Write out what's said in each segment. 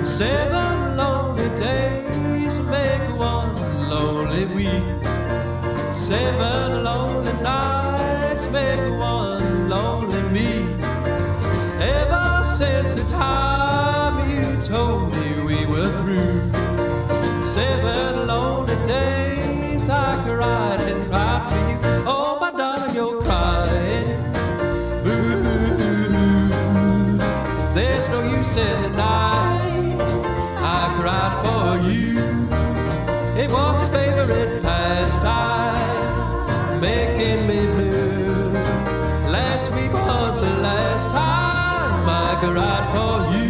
7 lonely days make one lonely week. 7 lonely nights make one lonely me. Ever since the time you told me we were through, 7 lonely days I cried and cried for you. Oh my darling, you're crying. Boo. There's no use in denying I cried for you. It was your favorite pastime, making me blue. Last week was the last time I cried for you.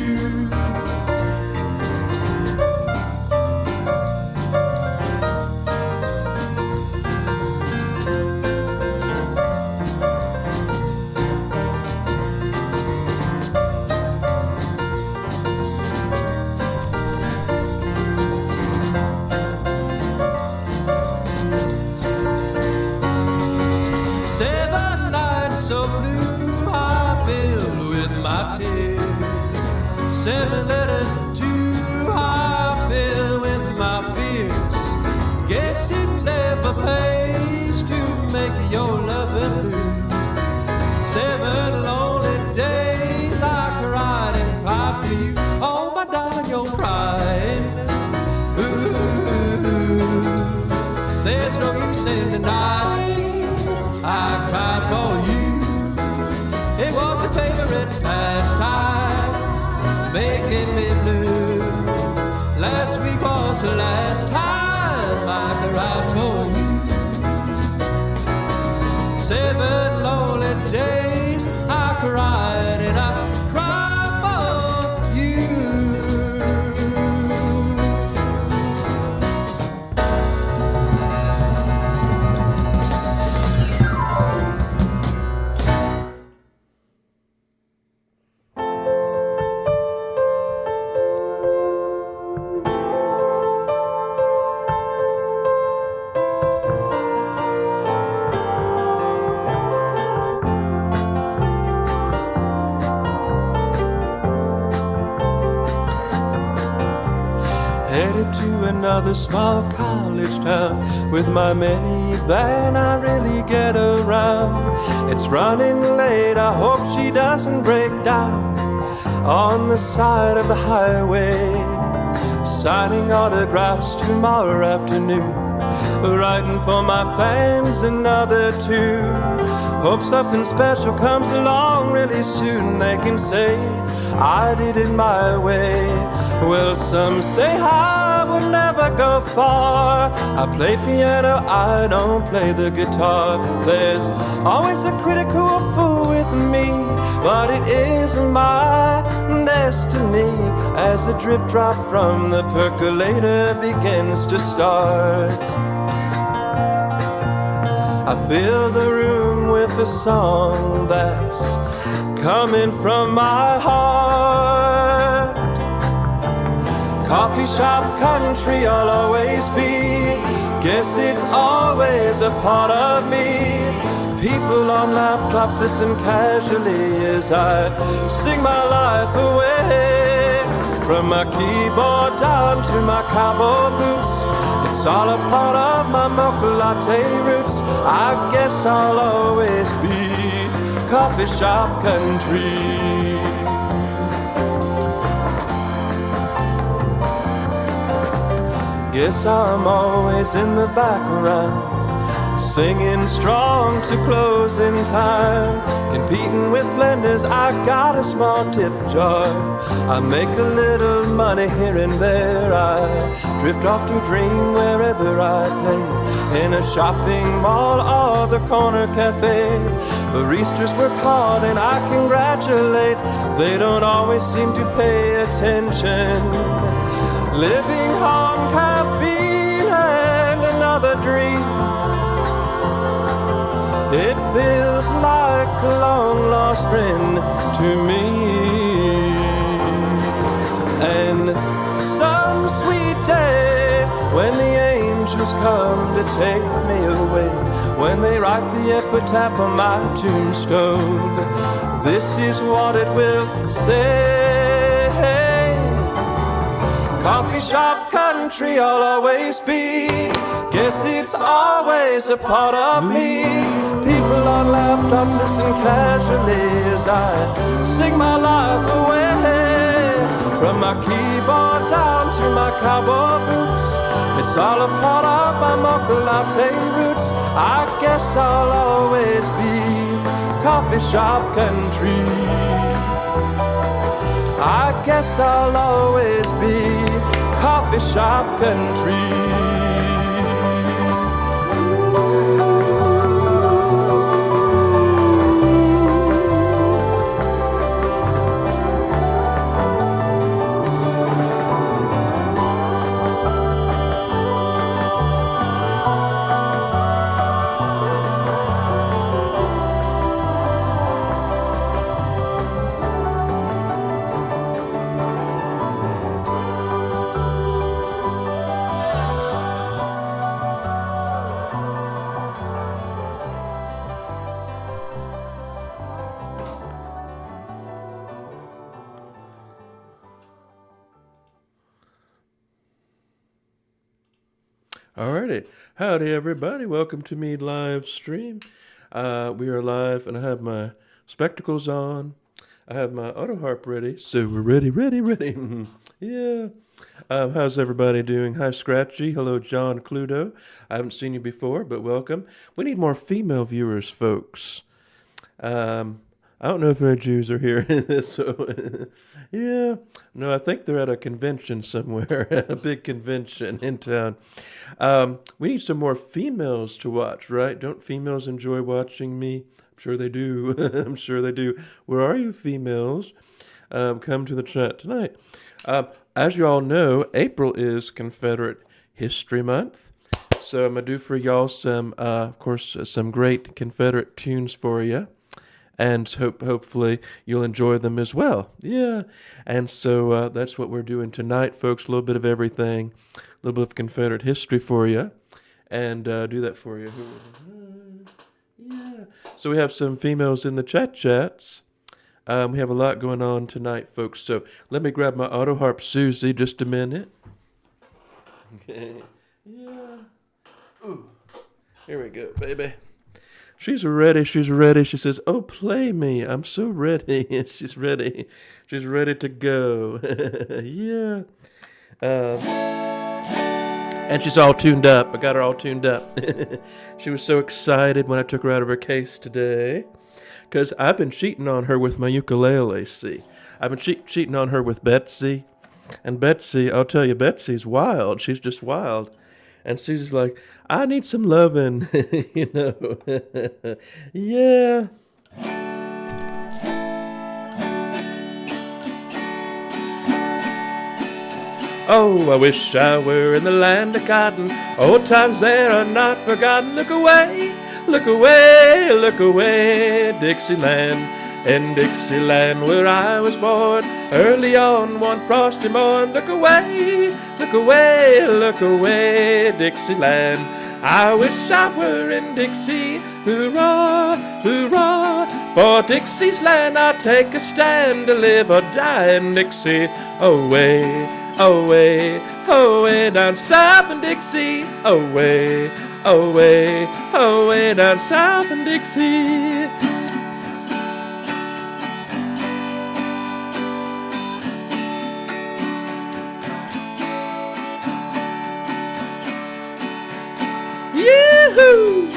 So blue, I filled with my tears. 7 letters too, I filled with my fears. Guess it never pays to make your loving blue. 7 lonely days I cried and cried for you. Oh my darling, you're crying. Ooh, there's no use in denying I cried for you. It was your favorite pastime, making me blue. Last week was the last time I cried for you. 7 lonely days I cried and I cried for you. Headed to another small college town. With my minivan I really get around. It's running late, I hope she doesn't break down on the side of the highway. Signing autographs tomorrow afternoon, writing for my fans another tune. Hope something special comes along really soon. They can say I did it my way. Well, some say I will never go far. I play piano, I don't play the guitar. There's always a critic who will fool with me, but it is my destiny as the drip drop from the percolator begins to start. I fill the room with a song that's coming from my heart. Coffee shop country I'll always be. Guess it's always a part of me. People on laptops listen casually as I sing my life away. From my keyboard down to my cowboy boots, it's all a part of my mocha latte roots. I guess I'll always be coffee shop country. Guess I'm always in the background, singing strong to closing time. Competing with blenders, I got a small tip jar. I make a little money here and there. I drift off to dream wherever I play, in a shopping mall or the corner cafe. Baristas work hard and I congratulate. They don't always seem to pay attention. Living on caffeine and another dream, it feels like a long-lost friend to me. And some sweet day, when the angels come to take me away, when they write the epitaph on my tombstone, this is what it will say. Coffee shop country I'll always be. Guess it's always a part of me. People on laptop listen casually as I sing my life away. From my keyboard down to my cowboy boots, it's all a part of my mocha latte roots. I guess I'll always be coffee shop country. I guess I'll always be coffee shop country. Alrighty, howdy everybody, welcome to Meade live stream. We are live and I have my spectacles on, I have my auto harp ready, so we're ready. Yeah. How's everybody doing? Hi Scratchy, hello John Cluedo, I haven't seen you before, but welcome. We need more female viewers, folks. I don't know if our Jews are here, so yeah. No, I think they're at a convention somewhere, a big convention in town. We need some more females to watch, right? Don't females enjoy watching me? I'm sure they do. I'm sure they do. Where are you, females? Come to the chat tonight. As you all know, April is Confederate History Month. So I'm going to do for y'all some, of course, some great Confederate tunes for you. And hopefully you'll enjoy them as well. Yeah. And so that's what we're doing tonight, folks. A little bit of everything. A little bit of Confederate history for you. And do that for you. Yeah. So we have some females in the chats. We have a lot going on tonight, folks. So let me grab my auto harp Susie just a minute. Okay. Yeah. Ooh. Here we go, baby. She's ready. She says, oh, play me. I'm so ready. She's ready. She's ready to go. Yeah. And she's all tuned up. I got her all tuned up. She was so excited when I took her out of her case today. Because I've been cheating on her with my ukulele, see. I've been cheating on her with Betsy. And Betsy, I'll tell you, Betsy's wild. She's just wild. And Susie's like, I need some loving, you know. Yeah. Oh, I wish I were in the land of cotton. Old times there are not forgotten. Look away, look away, look away, Dixieland. In Dixieland where I was born, early on one frosty morn. Look away, look away, look away, Dixieland. I wish I were in Dixie, hoorah, hoorah. For Dixie's land I'll take a stand to live or die in Dixie. Away, away, away down south in Dixie. Away, away, away down south in Dixie. Yoo-hoo!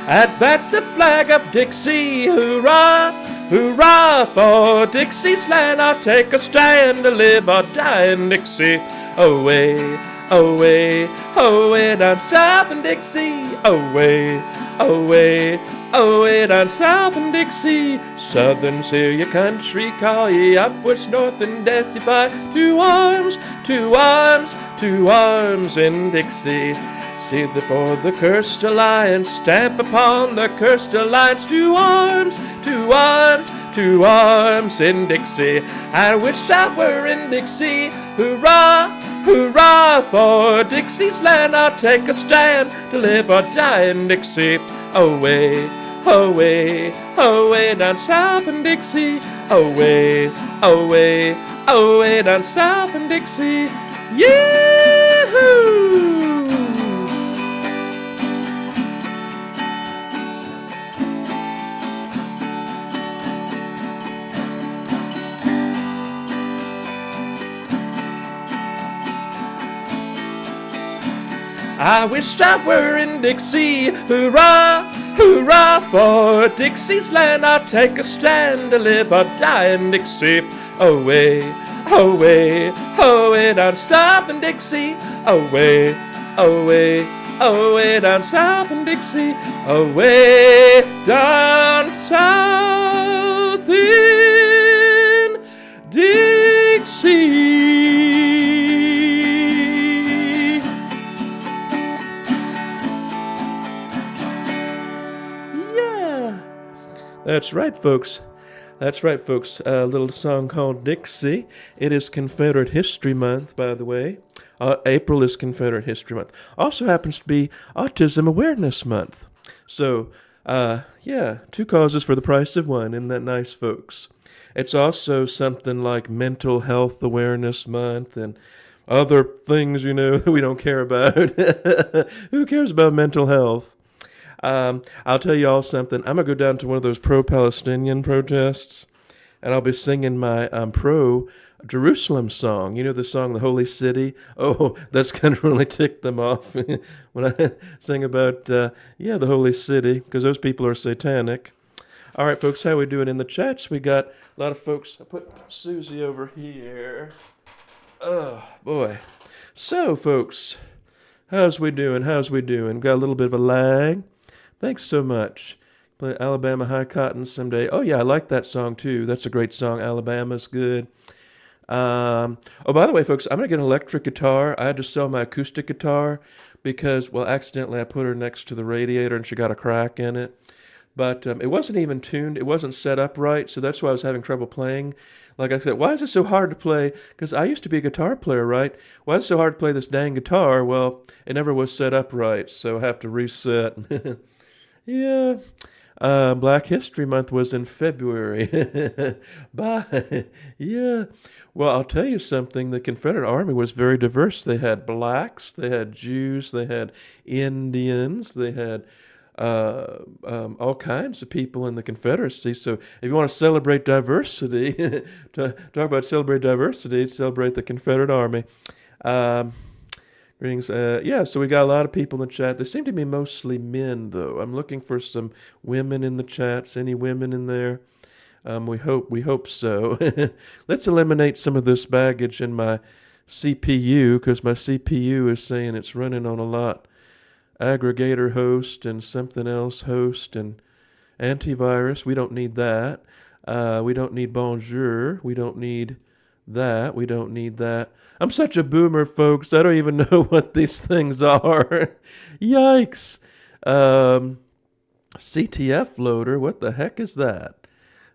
Advance the flag up Dixie, hoorah, hoorah. For Dixie's land I'll take a stand to live or die in Dixie. Away, away, away down south in Dixie. Away, away, away down south in Dixie. Southern's hear your country call ye, upwards, north, and testify. To arms, to arms, to arms in Dixie. See for the cursed alliance, stamp upon the cursed alliance. To arms, to arms, to arms in Dixie. I wish I were in Dixie, hoorah, hoorah. For Dixie's land I'll take a stand to live or die in Dixie. Away, away, away down south in Dixie. away, away, away down south in Dixie. Yee-hoo! I wish I were in Dixie, hurrah, hurrah for Dixie's land. I'll take a stand to live or die in Dixie. Away, away, away down south in Dixie. Away, away, away down south in Dixie. Away down south in Dixie. That's right, folks. That's right, folks. A little song called Dixie. It is Confederate History Month, by the way. April is Confederate History Month. Also happens to be Autism Awareness Month. So, two causes for the price of one. Isn't that nice, folks? It's also something like Mental Health Awareness Month and other things, that we don't care about. Who cares about mental health? I'll tell you all something. I'm going to go down to one of those pro-Palestinian protests, and I'll be singing my pro-Jerusalem song. You know the song, The Holy City? Oh, that's going to really tick them off when I sing about, the Holy City, because those people are satanic. All right, folks, how we doing in the chats? We got a lot of folks. I put Susie over here. Oh, boy. So, folks, how's we doing? Got a little bit of a lag. Thanks so much. Play Alabama High Cotton someday. Oh, yeah, I like that song, too. That's a great song. Alabama's good. By the way, folks, I'm going to get an electric guitar. I had to sell my acoustic guitar because, accidentally I put her next to the radiator and she got a crack in it. But it wasn't even tuned. It wasn't set up right, so that's why I was having trouble playing. Like I said, why is it so hard to play? Because I used to be a guitar player, right? Why is it so hard to play this dang guitar? Well, it never was set up right, so I have to reset. Yeah. Black History Month was in February. Bye. Yeah. Well, I'll tell you something. The Confederate Army was very diverse. They had blacks, they had Jews, they had Indians, they had all kinds of people in the Confederacy. So if you want to celebrate diversity, talk about celebrate diversity, celebrate the Confederate Army. Greetings. So we got a lot of people in the chat. They seem to be mostly men, though. I'm looking for some women in the chats. Any women in there? We hope so. Let's eliminate some of this baggage in my CPU, because my CPU is saying it's running on a lot. Aggregator host and something else host and antivirus. We don't need that. We don't need bonjour. We don't need that. We don't need that. I'm such a boomer, folks. I don't even know what these things are. Yikes. CTF loader. What the heck is that?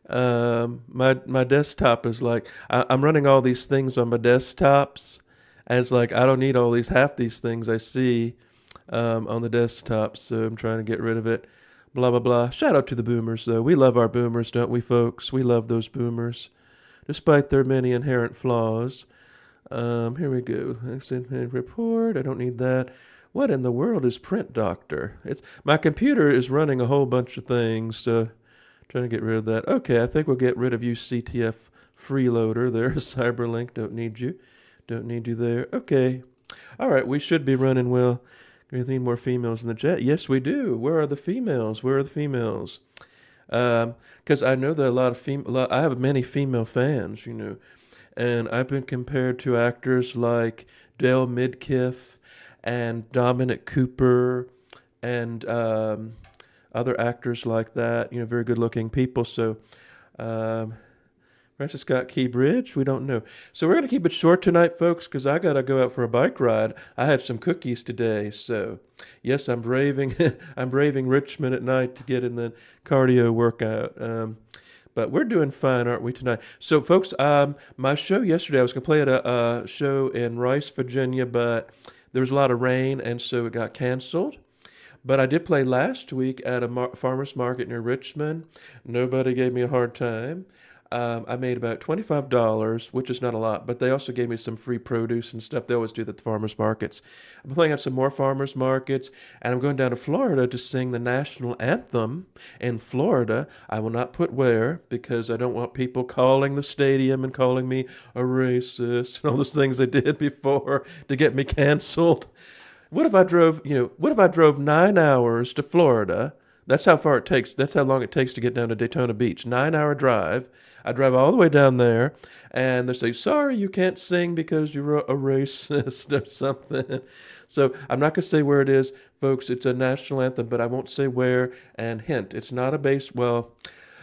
My desktop is like, I'm running all these things on my desktops. And it's like, I don't need half these things I see on the desktop. So I'm trying to get rid of it. Blah, blah, blah. Shout out to the boomers, though. We love our boomers, don't we, folks? We love those boomers, despite their many inherent flaws. Here we go. Report. I don't need that. What in the world is Print Doctor? My computer is running a whole bunch of things, so trying to get rid of that. Okay, I think we'll get rid of you, CTF freeloader there. Cyberlink, don't need you. Don't need you there. Okay. All right, we should be running well. We need more females in the chat. Yes, we do. Where are the females? Because I know that I have many female fans, and I've been compared to actors like Dale Midkiff and Dominic Cooper and other actors like that, very good-looking people. So, Francis Scott Key Bridge, we don't know. So we're going to keep it short tonight, folks, because I got to go out for a bike ride. I had some cookies today, so yes, I'm braving Richmond at night to get in the cardio workout. But we're doing fine, aren't we, tonight? So, folks, my show yesterday, I was going to play at a show in Rice, Virginia, but there was a lot of rain, and so it got canceled. But I did play last week at a farmer's market near Richmond. Nobody gave me a hard time. I made about $25, which is not a lot, but they also gave me some free produce and stuff. They always do that at the farmers markets. I'm playing at some more farmers markets, and I'm going down to Florida to sing the national anthem in Florida. I will not put where because I don't want people calling the stadium and calling me a racist and all those things they did before to get me canceled. What if I drove 9 hours to Florida? That's how far it takes. That's how long it takes to get down to Daytona Beach. 9 hour drive. I drive all the way down there, and they say, sorry, you can't sing because you're a racist or something. So I'm not going to say where it is, folks. It's a national anthem, but I won't say where. And hint, it's not a well,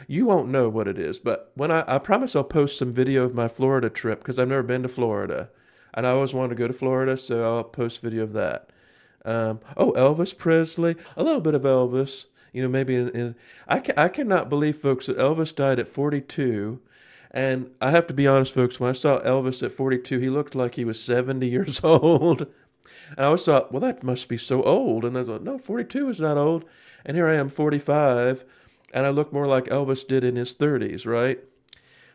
you won't know what it is. But when I promise I'll post some video of my Florida trip because I've never been to Florida. And I always wanted to go to Florida, so I'll post video of that. Elvis Presley, a little bit of Elvis. Maybe I cannot believe, folks, that Elvis died at 42. And I have to be honest, folks, when I saw Elvis at 42, he looked like he was 70 years old. And I always thought, well, that must be so old. And I thought, no, 42 is not old. And here I am, 45, and I look more like Elvis did in his 30s, right?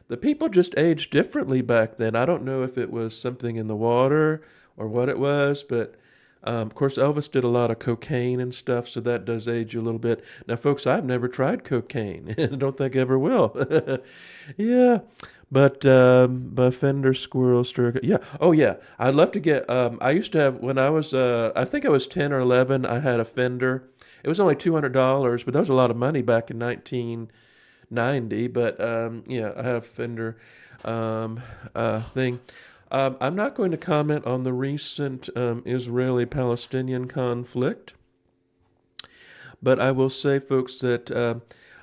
The people just aged differently back then. I don't know if it was something in the water or what it was, but of course, Elvis did a lot of cocaine and stuff, so that does age you a little bit. Now, folks, I've never tried cocaine. I don't think I ever will. Yeah, but Fender, Squirrel, Sturga. Yeah. Oh, yeah. I'd love to get. I used to have when I was. I think I was 10 or 11. I had a Fender. It was only $200, but that was a lot of money back in 1990. But yeah, I had a Fender thing. I'm not going to comment on the recent Israeli-Palestinian conflict, but I will say, folks, that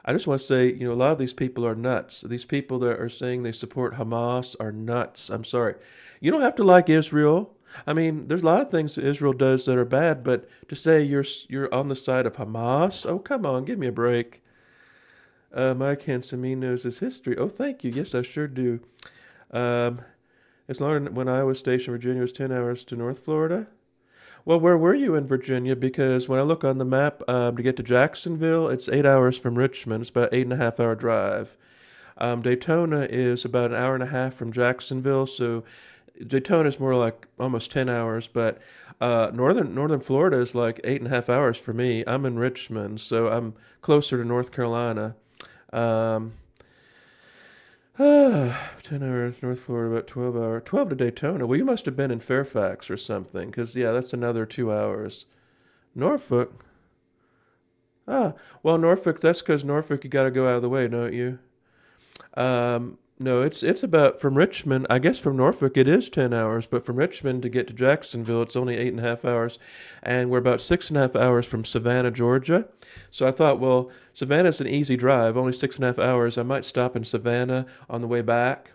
I just want to say, a lot of these people are nuts. These people that are saying they support Hamas are nuts. I'm sorry. You don't have to like Israel. I mean, there's a lot of things that Israel does that are bad, but to say you're on the side of Hamas, oh, come on, give me a break. Mike Hansen knows his history. Oh, thank you. Yes, I sure do. As long as when I was stationed in Virginia, it was 10 hours to North Florida. Well, where were you in Virginia? Because when I look on the map to get to Jacksonville, it's 8 hours from Richmond. It's about 8.5 hour drive. Daytona is about an hour and a half from Jacksonville, so Daytona is more like almost 10 hours. But northern Florida is like 8.5 hours for me. I'm in Richmond, so I'm closer to North Carolina. 10 hours, North Florida, about 12 hours. 12 to Daytona. Well, you must have been in Fairfax or something, because, yeah, that's another 2 hours. Norfolk. Well, Norfolk, that's because Norfolk, you got to go out of the way, don't you? No, it's about from Richmond. I guess from Norfolk it is 10 hours, but from Richmond to get to Jacksonville, it's only 8.5 hours. And we're about 6.5 hours from Savannah, Georgia. So I thought, well, Savannah's an easy drive, only 6.5 hours. I might stop in Savannah on the way back.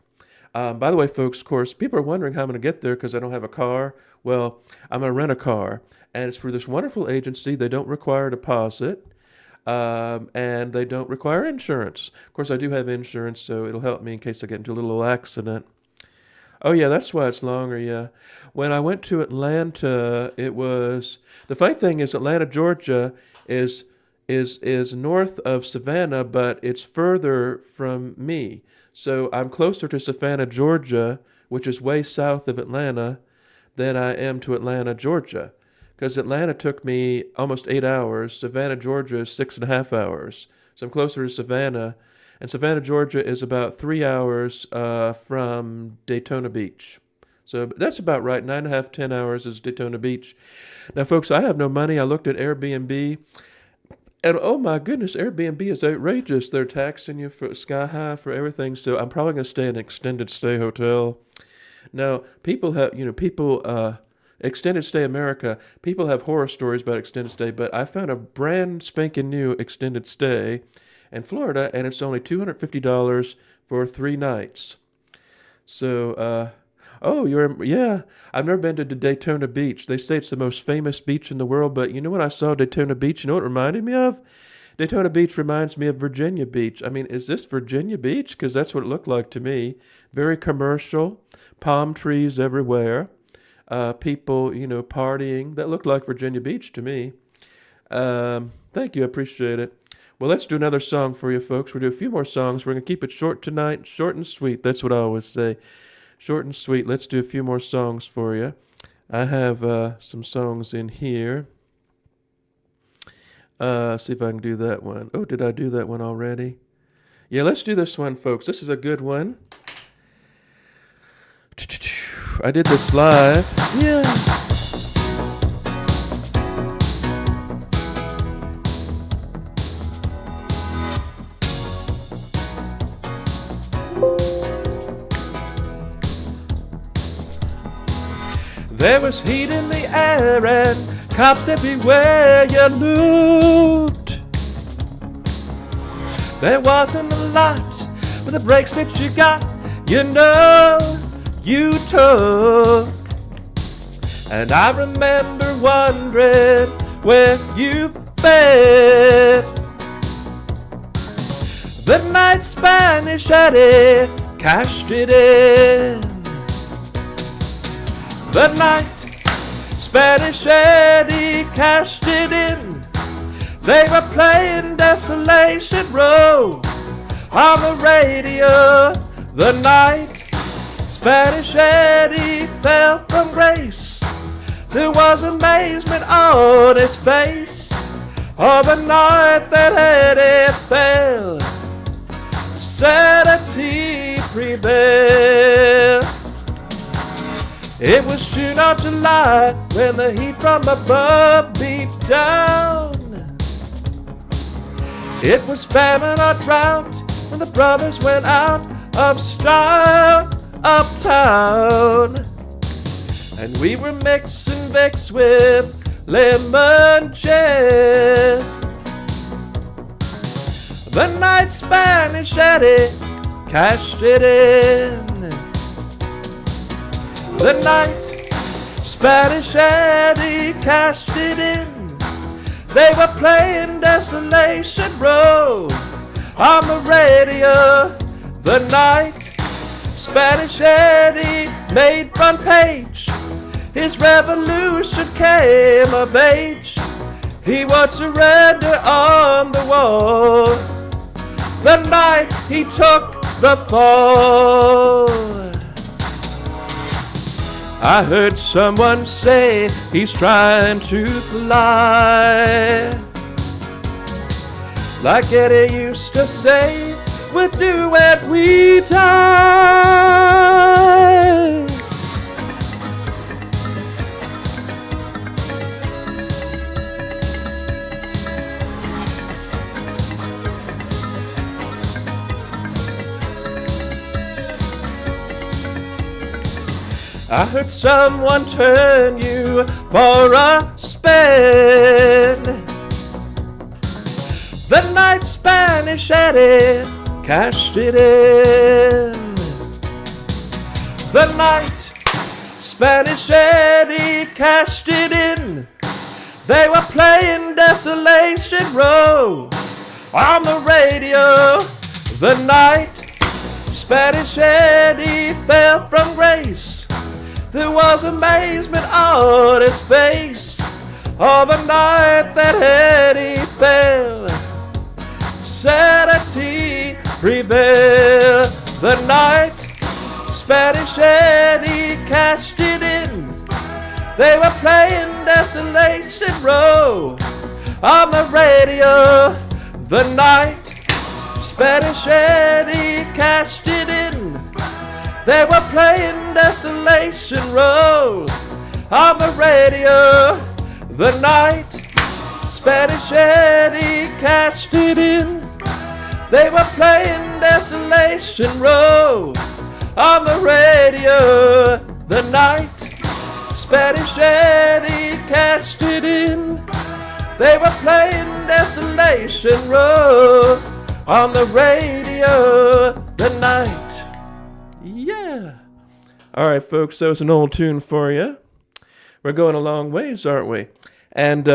By the way, folks, of course, people are wondering how I'm going to get there because I don't have a car. Well, I'm going to rent a car, and it's for this wonderful agency. They don't require a deposit. And they don't require insurance. Of course, I do have insurance, so it'll help me in case I get into a little accident. Oh, yeah, that's why it's longer, yeah. When I went to Atlanta, it was... The funny thing is Atlanta, Georgia is north of Savannah, but it's further from me. So I'm closer to Savannah, Georgia, which is way south of Atlanta, than I am to Atlanta, Georgia. Because Atlanta took me almost 8 hours. Savannah, Georgia is 6.5 hours. So I'm closer to Savannah. And Savannah, Georgia is about 3 hours from Daytona Beach. So that's about right. 9.5, 10 hours is Daytona Beach. Now, folks, I have no money. I looked at Airbnb. And oh my goodness, Airbnb is outrageous. They're taxing you for sky high for everything. So I'm probably going to stay in an extended stay hotel. Now, people have, extended stay America, people have horror stories about extended stay, but I found a brand spanking new extended stay in Florida, and it's only $250 for 3 nights. So, yeah, I've never been to Daytona Beach. They say it's the most famous beach in the world, but you know when I saw Daytona Beach, you know what it reminded me of? Daytona Beach reminds me of Virginia Beach. I mean, is this Virginia Beach? Because that's what it looked like to me. Very commercial, palm trees everywhere. People, partying. That looked like Virginia Beach to me. Thank you. I appreciate it. Well, let's do another song for you, folks. We'll do a few more songs. We're going to keep it short tonight, short and sweet. That's what I always say. Short and sweet. Let's do a few more songs for you. I have some songs in here. See if I can do that one. Oh, did I do that one already? Yeah, let's do this one, folks. This is a good one. I did this live. Yeah. There was heat in the air and cops everywhere you looked. There wasn't a lot, but the breaks that you got, you know, you took. And I remember wondering where you've been. The night Spanish Eddie cashed it in. The night Spanish Eddie cashed it in. They were playing Desolation Row on the radio. The night Spanish Eddie fell from grace. There was amazement on his face. On the night that Eddie fell, sanity prevailed. It was June or July when the heat from above beat down. It was famine or drought when the brothers went out of style uptown. And we were mixing Vicks with lemon gin. The night Spanish Eddie cashed it in. The night Spanish Eddie cashed it in. They were playing Desolation Row on the radio. The night Spanish Eddie made front page. His revolution came of age. He would surrender on the wall. The night he took the fall. I heard someone say he's trying to fly. Like Eddie used to say, we'll do it, we die. I heard someone turn you for a spin. The night Spanish Eddie cashed it in. The night Spanish Eddie cashed it in. They were playing Desolation Row on the radio. The night Spanish Eddie fell from grace. There was amazement on his face. On the night that Eddie fell, sanity prevailed. The night Spanish Eddie cashed it in. They were playing Desolation Row on the radio. The night Spanish Eddie cashed it in. They were playing Desolation Row on the radio. The night Spanish Eddie cashed it in. They were playing Desolation Row on the radio. The night Spanish Eddie cashed it in. They were playing Desolation Row on the radio. The night. Yeah. All right, folks, that was an old tune for you. We're going a long ways, aren't we? And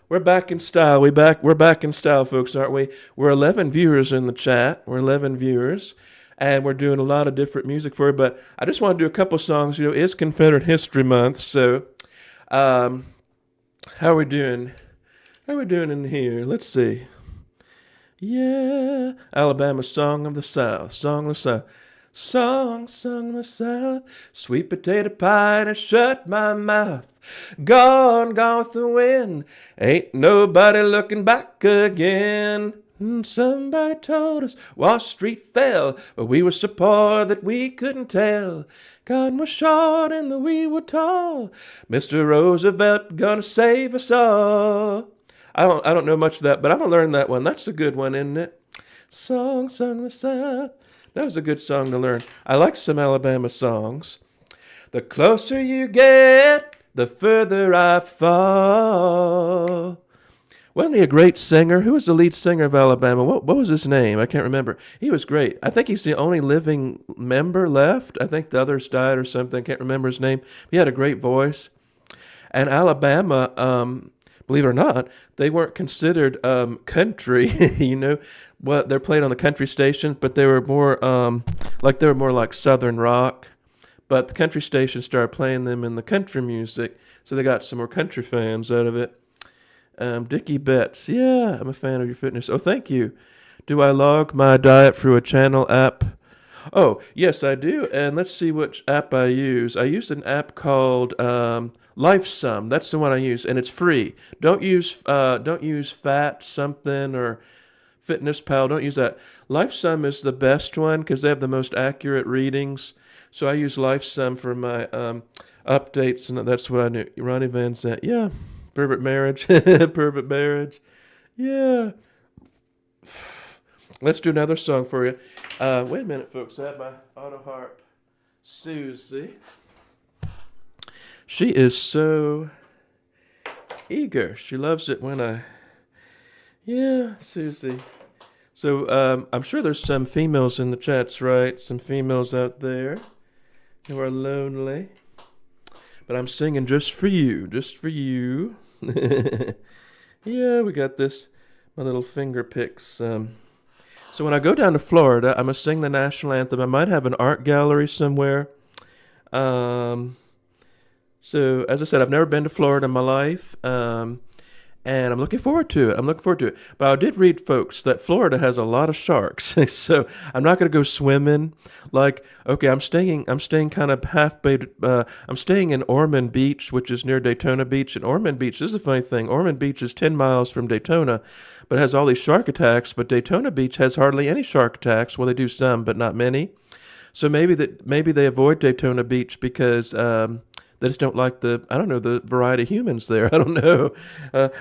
we're back in style. We're back in style, folks, aren't we? We're 11 viewers in the chat. We're 11 viewers. And we're doing a lot of different music for you. But I just want to do a couple songs. You know, it's Confederate History Month. So how are we doing? How are we doing in here? Let's see. Yeah, Alabama song of the South, song of the South. Song of the South, sweet potato pie and shut my mouth. Gone with the wind, ain't nobody looking back again. Somebody told us Wall Street fell, but we were so poor that we couldn't tell. God was short and the we were tall. Mr. Roosevelt gonna save us all. I don't know much of that, but I'm gonna learn that one. That's a good one, isn't it? Song of the South. That was a good song to learn. I like some Alabama songs. The closer you get, the further I fall. Wasn't he a great singer? Who was the lead singer of Alabama? What was his name? I can't remember. He was great. I think he's the only living member left. I think the others died or something. I can't remember his name. He had a great voice. And Alabama, believe it or not, they weren't considered country, you know. Well, they're played on the country stations, but they were more like Southern rock. But the country stations started playing them in the country music, so they got some more country fans out of it. Dickie Betts, yeah, I'm a fan of your fitness. Oh, thank you. Do I log my diet through a channel app? Oh, yes, I do. And let's see which app I use. I use an app called LifeSum. That's the one I use, and it's free. Don't use Fat something or Fitness Pal. Don't use that. LifeSum is the best one because they have the most accurate readings. So I use LifeSum for my updates, and that's what I knew. Ronnie Van Zant, yeah. Perfect marriage. Perfect marriage. Yeah. Let's do another song for you. Wait a minute, folks. I have my auto harp. Susie. She is so eager. She loves it when I... Yeah, Susie. So I'm sure there's some females in the chats, right? Some females out there who are lonely. But I'm singing just for you. Just for you. Yeah, we got this, my little finger picks. So when I go down to Florida, I'm going to sing the national anthem. I might have an art gallery somewhere. So as I said, I've never been to Florida in my life. And I'm looking forward to it. But I did read, folks, that Florida has a lot of sharks. So I'm not going to go swimming. Like, okay, I'm staying kind of half-baked. I'm staying in Ormond Beach, which is near Daytona Beach. And Ormond Beach, this is a funny thing. Ormond Beach is 10 miles from Daytona, but it has all these shark attacks. But Daytona Beach has hardly any shark attacks. Well, they do some, but not many. So maybe they avoid Daytona Beach because... they just don't like the variety of humans there. I don't know.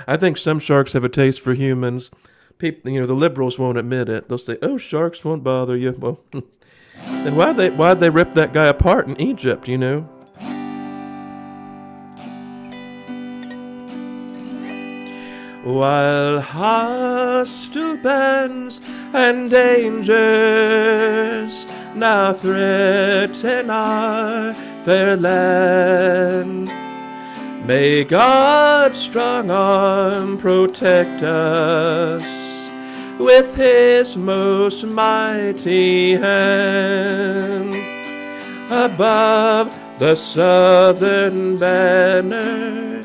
I think some sharks have a taste for humans. People, the liberals won't admit it. They'll say, "Oh, sharks won't bother you." Well, then why'd they rip that guy apart in Egypt? While hostile bands and dangers now threaten our fair land, may God's strong arm protect us with his most mighty hand. Above the southern banner,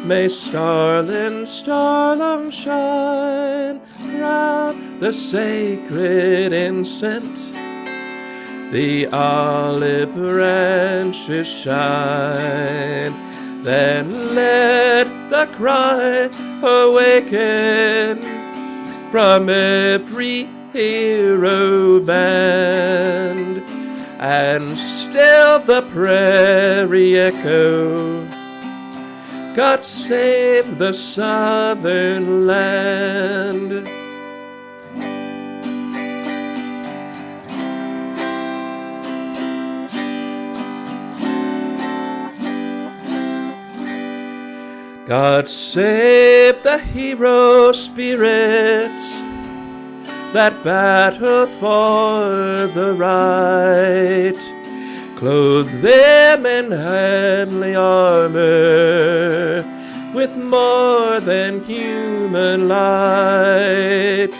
may starling starlong shine round the sacred incense. The olive branches shine, then let the cry awaken from every hero band, and still the prairie echo, God save the southern land. God save the hero spirits that battle for the right. Clothe them in heavenly armor with more than human light.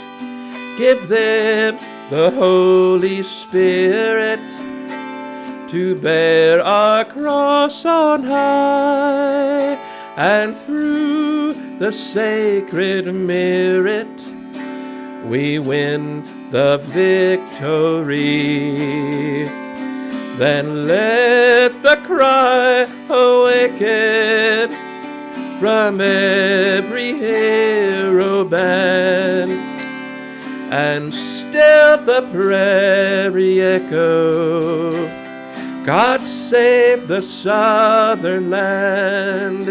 Give them the Holy Spirit to bear our cross on high, and through the sacred merit we win the victory. Then let the cry awaken from every hero band, and still the prairie echo, God save the southern land.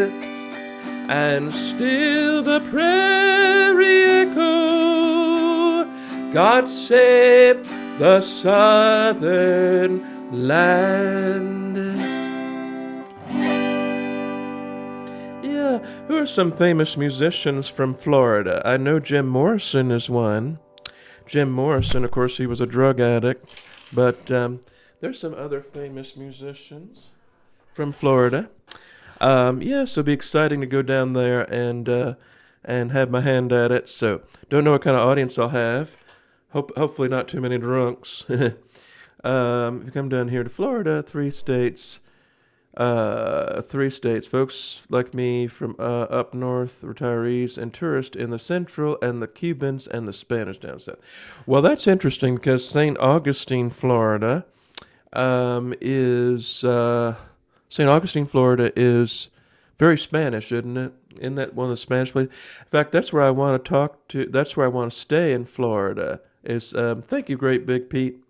And still the prairie echo, God save the southern land. Yeah, who are some famous musicians from Florida? I know Jim Morrison is one. Jim Morrison, of course, he was a drug addict, but there's some other famous musicians from Florida. So it'll be exciting to go down there and have my hand at it. So don't know what kind of audience I'll have. Hopefully not too many drunks. If you come down here to Florida, three states, folks like me from up north, retirees and tourists in the central, and the Cubans and the Spanish down south. Well, that's interesting because St. Augustine, Florida, is very Spanish, isn't it? Isn't that one of the Spanish places? In fact, that's where I want to stay in Florida. Thank you, Great Big Pete.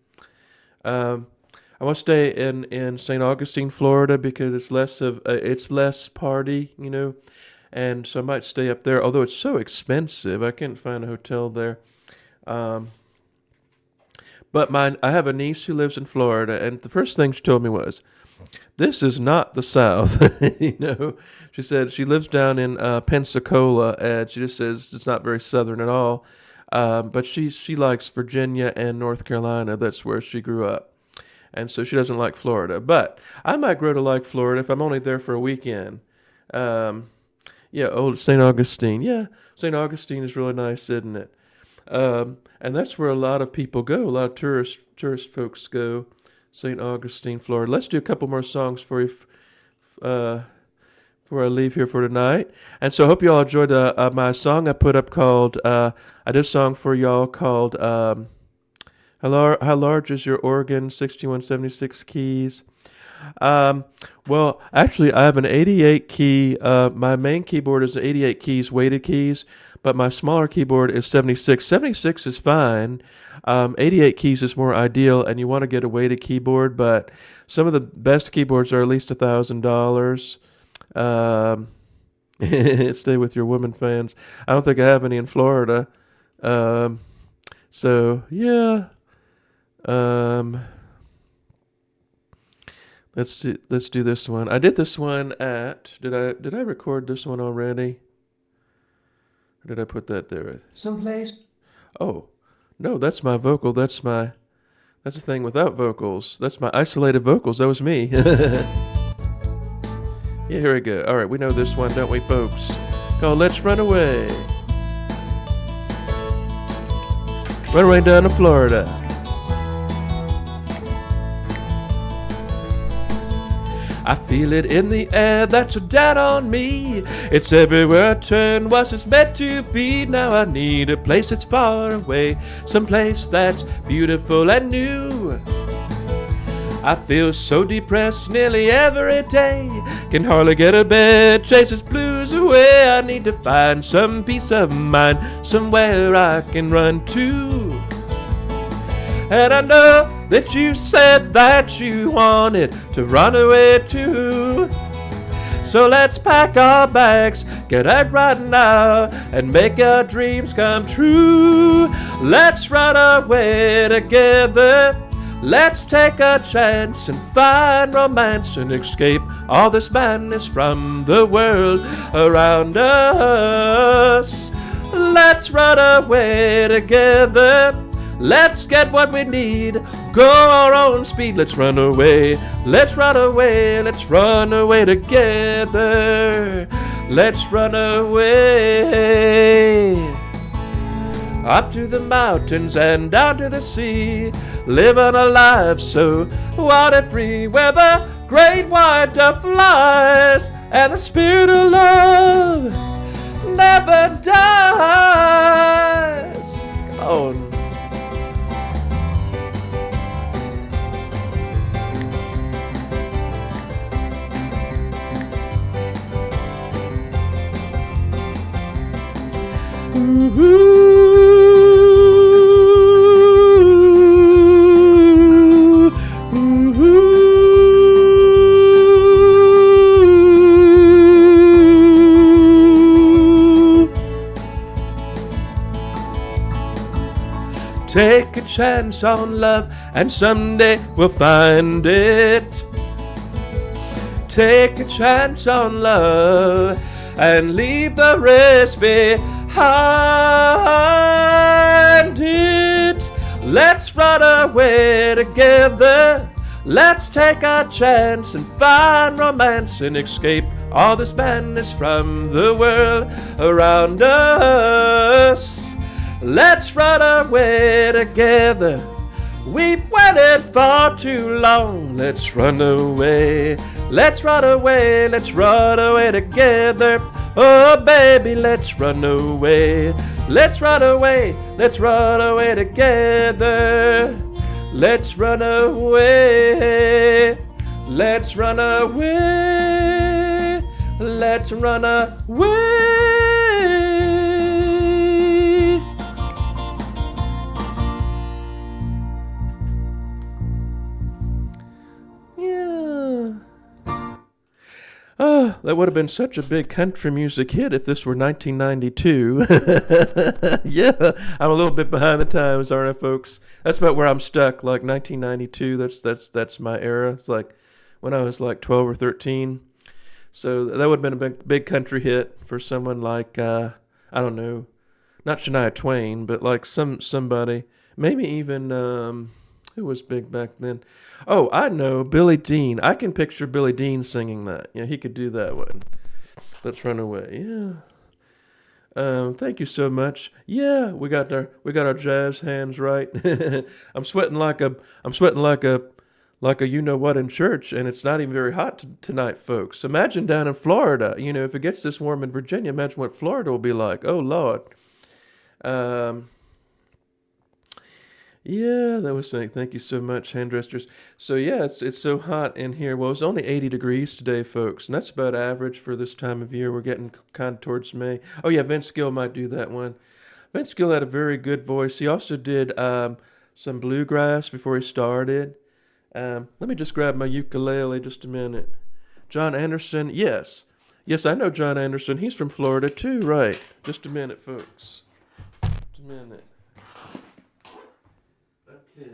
I want to stay in St. Augustine, Florida, because it's less party, and so I might stay up there. Although it's so expensive, I can't find a hotel there. But I have a niece who lives in Florida, and the first thing she told me was, "This is not the South." She said she lives down in Pensacola, and she just says it's not very Southern at all. But she likes Virginia and North Carolina. That's where she grew up, and so she doesn't like Florida. But I might grow to like Florida if I'm only there for a weekend. Old St. Augustine. Yeah, St. Augustine is really nice, isn't it? And that's where a lot of people go. A lot of tourist folks go. St. Augustine, Florida. Let's do a couple more songs for you before I leave here for tonight. And so I hope you all enjoyed my song I put up called, I did a song for y'all called How Large Is Your Organ, 6176 Keys. Well, actually, I have an 88 key. My main keyboard is 88 keys, weighted keys, but my smaller keyboard is 76. 76 is fine. 88 keys is more ideal, and you want to get a weighted keyboard, but some of the best keyboards are at least $1,000. Stay with your woman fans. I don't think I have any in Florida. So yeah. Let's do this one. I did this one at. Did I record this one already? Or did I put that there? Someplace. Oh, no, that's my vocal. That's the thing without vocals. That's my isolated vocals. That was me. Yeah, here we go. All right, we know this one, don't we, folks? Called Let's Run Away. Run away down to Florida. I feel it in the air, that's a down on me. It's everywhere I turn, what's it's meant to be. Now I need a place that's far away, some place that's beautiful and new. I feel so depressed nearly every day, can hardly get a bed, chases blues away. I need to find some peace of mind, somewhere I can run to. And I know that you said that you wanted to run away too. So let's pack our bags, get out right now, and make our dreams come true. Let's run away together. Let's take a chance and find romance and escape all this madness from the world around us. Let's run away together. Let's get what we need, go our own speed. Let's run away, let's run away, let's run away together. Let's run away. Up to the mountains and down to the sea, living a life so wild and free, where the great white dove flies and the spirit of love never dies. Oh, take a chance on love, and someday we'll find it. Take a chance on love, and leave the rest behind it. Let's run away together. Let's take our chance and find romance and escape all this madness from the world around us. Let's run away together. We've waited far too long. Let's run away. Let's run away. Let's run away together. Oh, baby, let's run away. Let's run away. Let's run away together. Let's run away. Let's run away. Let's run away. Oh, that would have been such a big country music hit if this were 1992. Yeah, I'm a little bit behind the times, aren't I, folks? That's about where I'm stuck, like 1992. That's my era. It's like when I was like 12 or 13. So that would have been a big country hit for someone like, I don't know, not Shania Twain, but like somebody, maybe even, who was big back then? Oh, I know, Billy Dean. I can picture Billy Dean singing that. Yeah, he could do that one. Let's run away. Yeah. Thank you so much. Yeah, we got our jazz hands right. I'm sweating like a you know what in church, and it's not even very hot tonight, folks. Imagine down in Florida. You know, if it gets this warm in Virginia, imagine what Florida will be like. Oh Lord. Yeah, that was saying. Thank you so much, handdressers. So yeah, it's so hot in here. Well, it's only 80 degrees today, folks, and that's about average for this time of year. We're getting kind of towards May. Oh yeah, Vince Gill might do that one. Vince Gill had a very good voice. He also did some bluegrass before he started. Let me just grab my ukulele just a minute. John Anderson, yes, I know John Anderson. He's from Florida too, right? Just a minute, folks. Just a minute. Okay.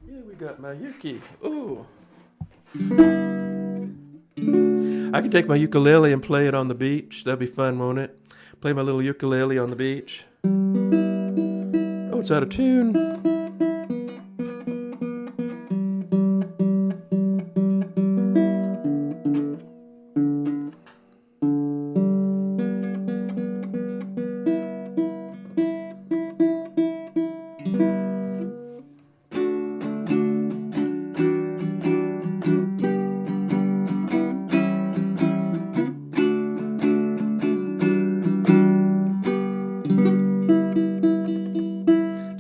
Yeah, we got my Yuki. Ooh. I could take my ukulele and play it on the beach. That'd be fun, won't it? Play my little ukulele on the beach. Oh, it's out of tune.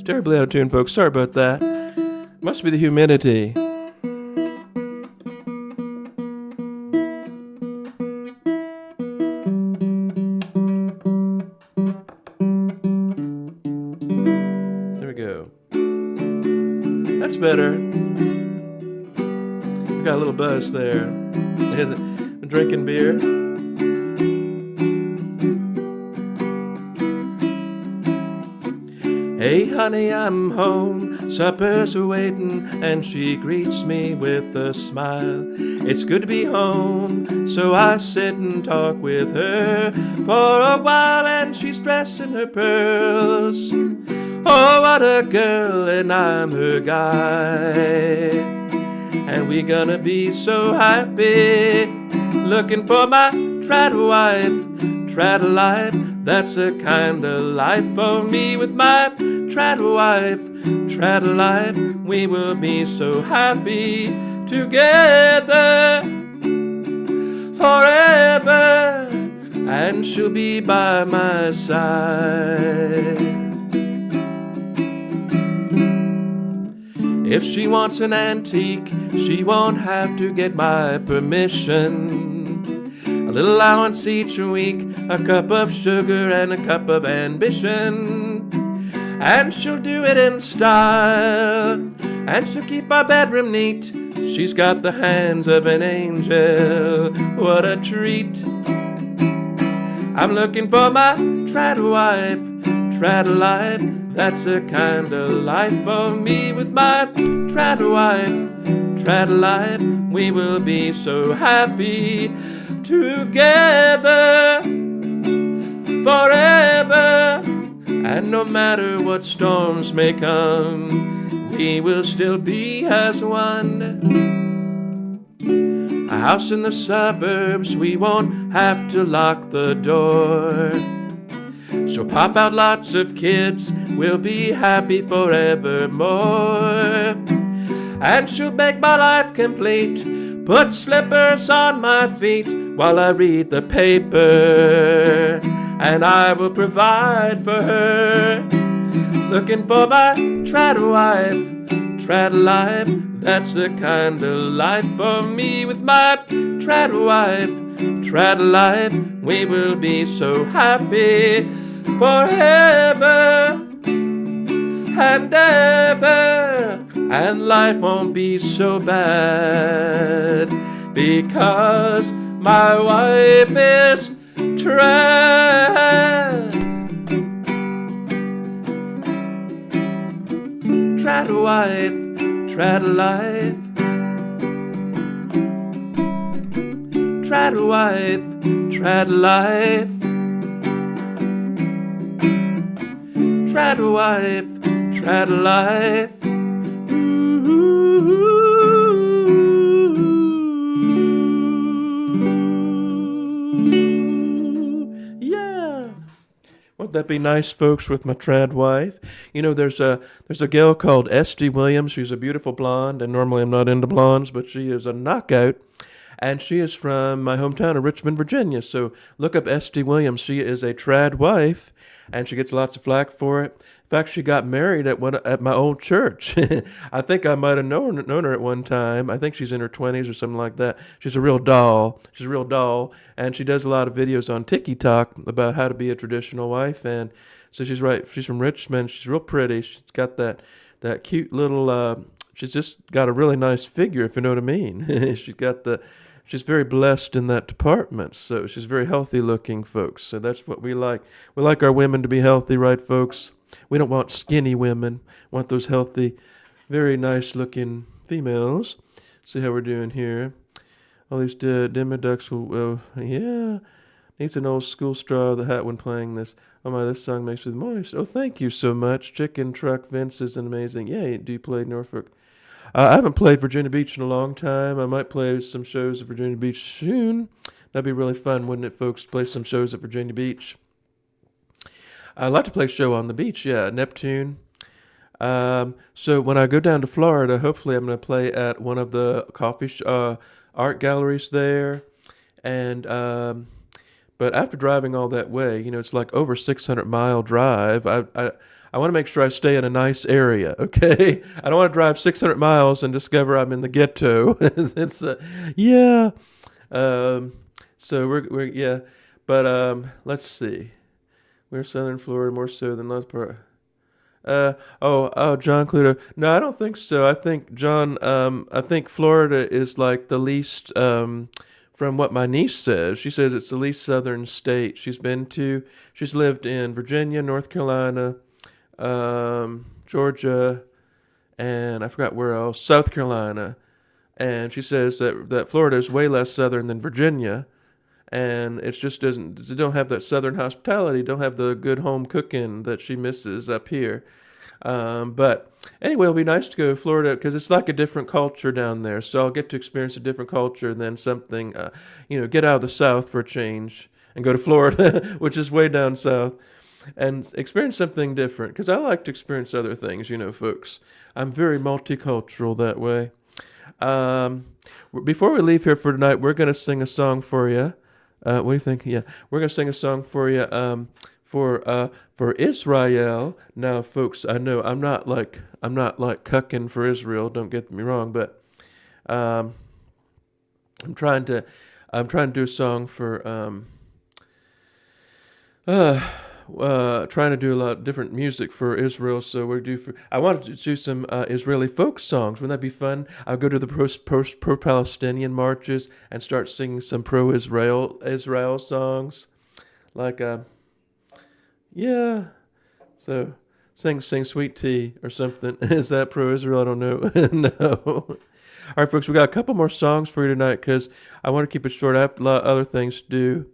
Terribly out of tune, folks. Sorry about that. Must be the humidity. There we go. That's better. I got a little buzz there. Been drinking beer. Hey honey, I'm home, supper's waiting, and she greets me with a smile. It's good to be home, so I sit and talk with her for a while, and she's dressed in her pearls. Oh, what a girl, and I'm her guy. And we gonna be so happy, looking for my trad life. That's the kind of life for me with my trad life. We will be so happy together forever, and she'll be by my side. If she wants an antique, she won't have to get my permission. A little allowance each week, a cup of sugar and a cup of ambition. And she'll do it in style, and she'll keep our bedroom neat. She's got the hands of an angel, what a treat. I'm looking for my trad wife, trad life. That's the kind of life for me. With my trad wife, trad life, we will be so happy together forever. And no matter what storms may come, we will still be as one. A house in the suburbs, we won't have to lock the door. She'll pop out lots of kids, we'll be happy forevermore. And she'll make my life complete, put slippers on my feet while I read the paper, and I will provide for her. Looking for my trad wife, trad life. That's the kind of life for me. With my trad wife, trad life, we will be so happy forever and ever. And life won't be so bad, because my wife is trad. Trad wife, trad life. Trad wife, trad life. Trad wife, trad life. Ooh, yeah. Won't that be nice, folks, with my trad wife? You know, there's a gal called Esty Williams. She's a beautiful blonde, and normally I'm not into blondes, but she is a knockout. And she is from my hometown of Richmond, Virginia. So look up Esty Williams. She is a trad wife, and she gets lots of flack for it. In fact, she got married at my old church. I think I might have known her at one time. I think she's in her 20s or something like that. She's a real doll. She's a real doll, and she does a lot of videos on TikTok about how to be a traditional wife. And so she's right. She's from Richmond. She's real pretty. She's got that cute little. She's just got a really nice figure, if you know what I mean. She's very blessed in that department, so she's very healthy looking, folks. So that's what we like. We like our women to be healthy, right, folks? We don't want skinny women. We want those healthy, very nice looking females. See how we're doing here. All these dimmer ducks will, yeah. Needs an old school straw of the hat when playing this. Oh my, this song makes me moist. Oh, thank you so much. Chicken Truck Vince is amazing. Yeah, do you play Norfolk? I haven't played Virginia Beach in a long time. I might play some shows at Virginia Beach soon. That'd be really fun, wouldn't it, folks? Play some shows at Virginia Beach. I'd like to play a show on the beach, yeah, Neptune. So when I go down to Florida, hopefully I'm going to play at one of the art galleries there. And but after driving all that way, you know, it's like over 600-mile drive. I want to make sure I stay in a nice area, okay? I don't want to drive 600 miles and discover I'm in the ghetto. Yeah. So we're yeah. But let's see. We're Southern Florida, more so than last part. John Cluto. No, I don't think so. I think I think Florida is like the least, from what my niece says. She says it's the least southern state she's lived in Virginia, North Carolina, Georgia, and I forgot where else, South Carolina. And she says that Florida is way less southern than Virginia. And it just they don't have that southern hospitality, don't have the good home cooking that she misses up here. But anyway, it'll be nice to go to Florida because it's like a different culture down there. So I'll get to experience a different culture than something, get out of the South for a change and go to Florida, which is way down south, and experience something different because I like to experience other things, folks. I'm very multicultural that way. Before we leave here for tonight, we're going to sing a song for you. What do you think? Yeah, we're going to sing a song for you for Israel. Now, folks, I know I'm not like cucking for Israel. Don't get me wrong, but um, I'm trying to do a song for trying to do a lot of different music for Israel. So I wanted to do some Israeli folk songs. Wouldn't that be fun? I'll go to the pro-Palestinian marches and start singing some pro-Israel songs, like yeah. So sing Sweet Tea or something. Is that pro-Israel? I don't know. No. All right, folks, we got a couple more songs for you tonight because I want to keep it short. I have a lot of other things to do.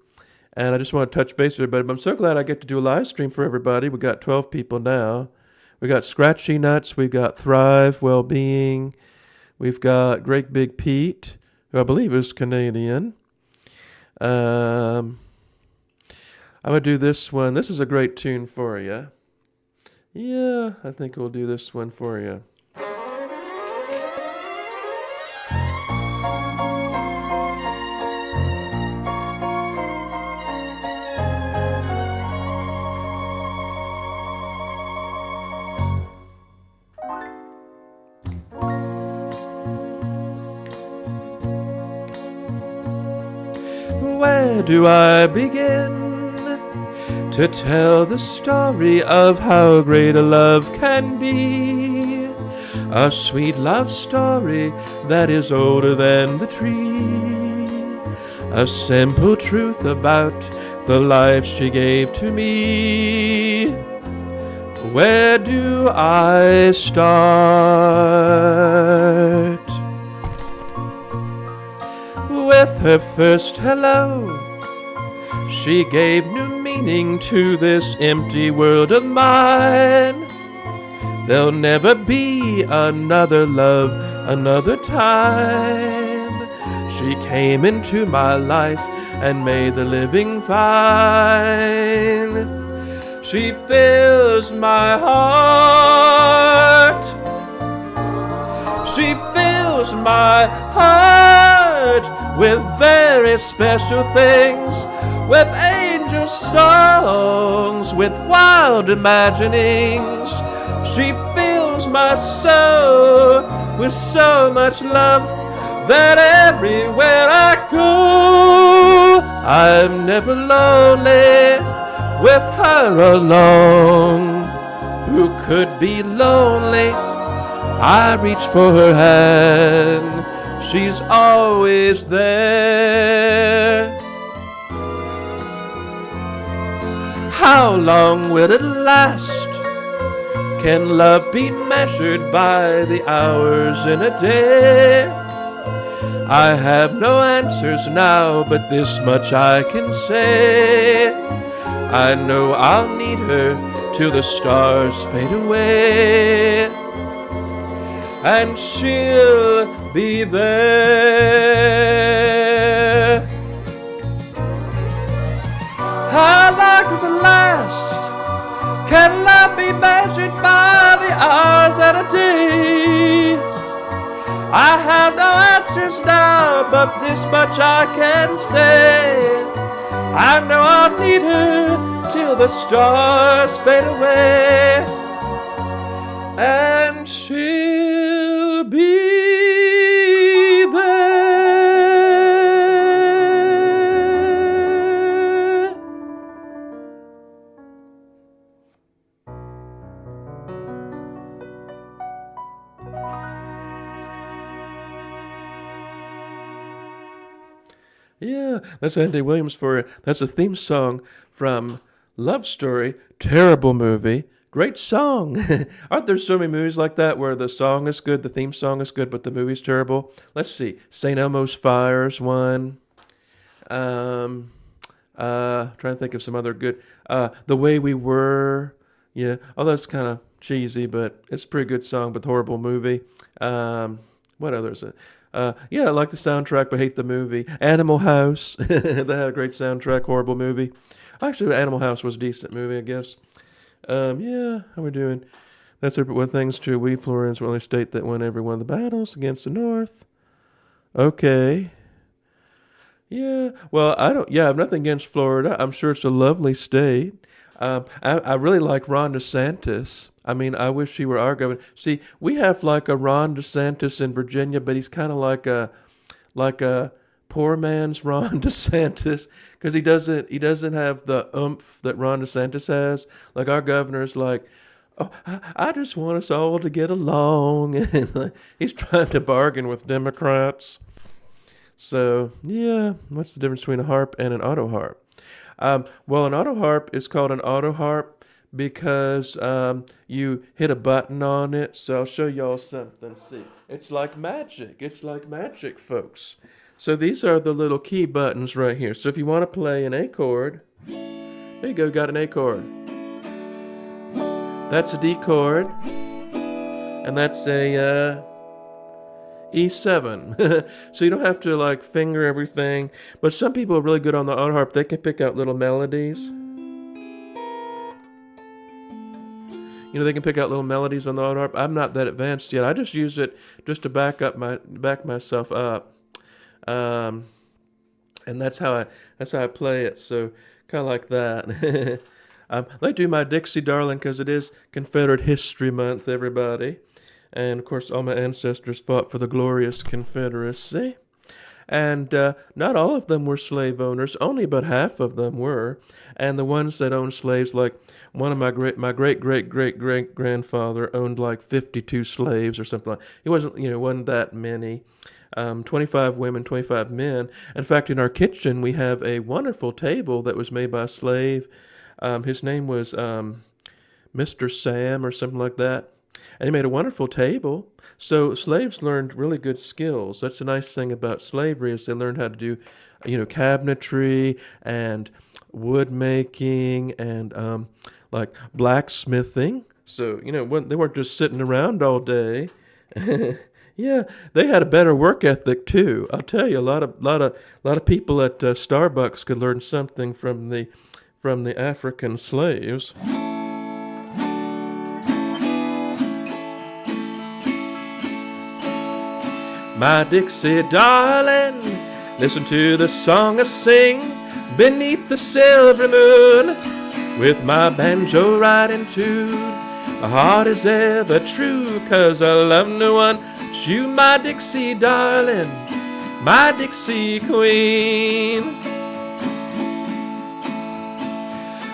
And I just want to touch base with everybody. But I'm so glad I get to do a live stream for everybody. We got 12 people now. We got Scratchy Nuts. We've got Thrive Wellbeing. We've got Great Big Pete, who I believe is Canadian. I'm going to do this one. This is a great tune for you. Yeah, I think we'll do this one for you. Where do I begin to tell the story of how great a love can be? A sweet love story that is older than the tree. A simple truth about the life she gave to me. Where do I start? With her first hello, she gave new meaning to this empty world of mine. There'll never be another love, another time. She came into my life and made the living fine. She fills my heart. She fills my heart with very special things, with angel songs, with wild imaginings. She fills my soul with so much love that everywhere I go, I'm never lonely with her alone. Who could be lonely? I reach for her hand. She's always there. How long will it last? Can love be measured by the hours in a day? I have no answers now, but this much I can say. I know I'll need her till the stars fade away, and she'll be there. How long does it last? Can love be measured by the hours and a day? I have no answers now, but this much I can say. I know I'll need her till the stars fade away, and she'll be there. Yeah, that's Andy Williams for you. That's a theme song from Love Story. Terrible movie. Great song. Aren't there so many movies like that where the song is good, the theme song is good, but the movie's terrible? Let's see. St. Elmo's Fire's one. Trying to think of some other good. The Way We Were. Yeah. Oh, that's kind of cheesy, but it's a pretty good song, but horrible movie. What others? Yeah, I like the soundtrack, but hate the movie. Animal House. They had a great soundtrack, horrible movie. Actually, Animal House was a decent movie, I guess. Yeah, how we doing? That's one thing's true. We Floridians will only state that won every one of the battles against the North. Okay. Yeah, well, I have nothing against Florida. I'm sure it's a lovely state. I really like Ron DeSantis. I mean, I wish he were our governor. See, we have like a Ron DeSantis in Virginia, but he's kind of like a poor man's Ron DeSantis because he doesn't have the oomph that Ron DeSantis has. Like our governor's like, oh, I just want us all to get along, and like, he's trying to bargain with Democrats. So yeah, what's the difference between a harp and an auto harp? Well, an auto harp is called an auto harp because you hit a button on it. So I'll show y'all something. See, it's like magic. It's like magic, folks. So these are the little key buttons right here. So if you want to play an A chord, there you go, got an A chord. That's a D chord, and that's a E7. So you don't have to like finger everything. But some people are really good on the auto harp. They can pick out little melodies. You know, they can pick out little melodies on the auto harp. I'm not that advanced yet. I just use it just to back myself up. And that's how I play it. So kind of like that. I do my Dixie Darling because it is Confederate History Month, everybody. And, of course, all my ancestors fought for the glorious Confederacy. And not all of them were slave owners. Only about half of them were. And the ones that owned slaves, like one of my great-great-great-great-grandfather owned like 52 slaves or something like that. It wasn't that many. 25 women, 25 men. In fact, in our kitchen, we have a wonderful table that was made by a slave. His name was Mr. Sam or something like that. And he made a wonderful table. So slaves learned really good skills. That's the nice thing about slavery is they learned how to do, cabinetry and wood making and like blacksmithing. So, they weren't just sitting around all day. Yeah, they had a better work ethic too. I'll tell you, a lot of people at Starbucks could learn something from the African slaves. My Dixie darling, listen to the song I sing beneath the silvery moon, with my banjo right in tune. My heart is ever true, 'cause I love no one but you, my Dixie darling, my Dixie queen.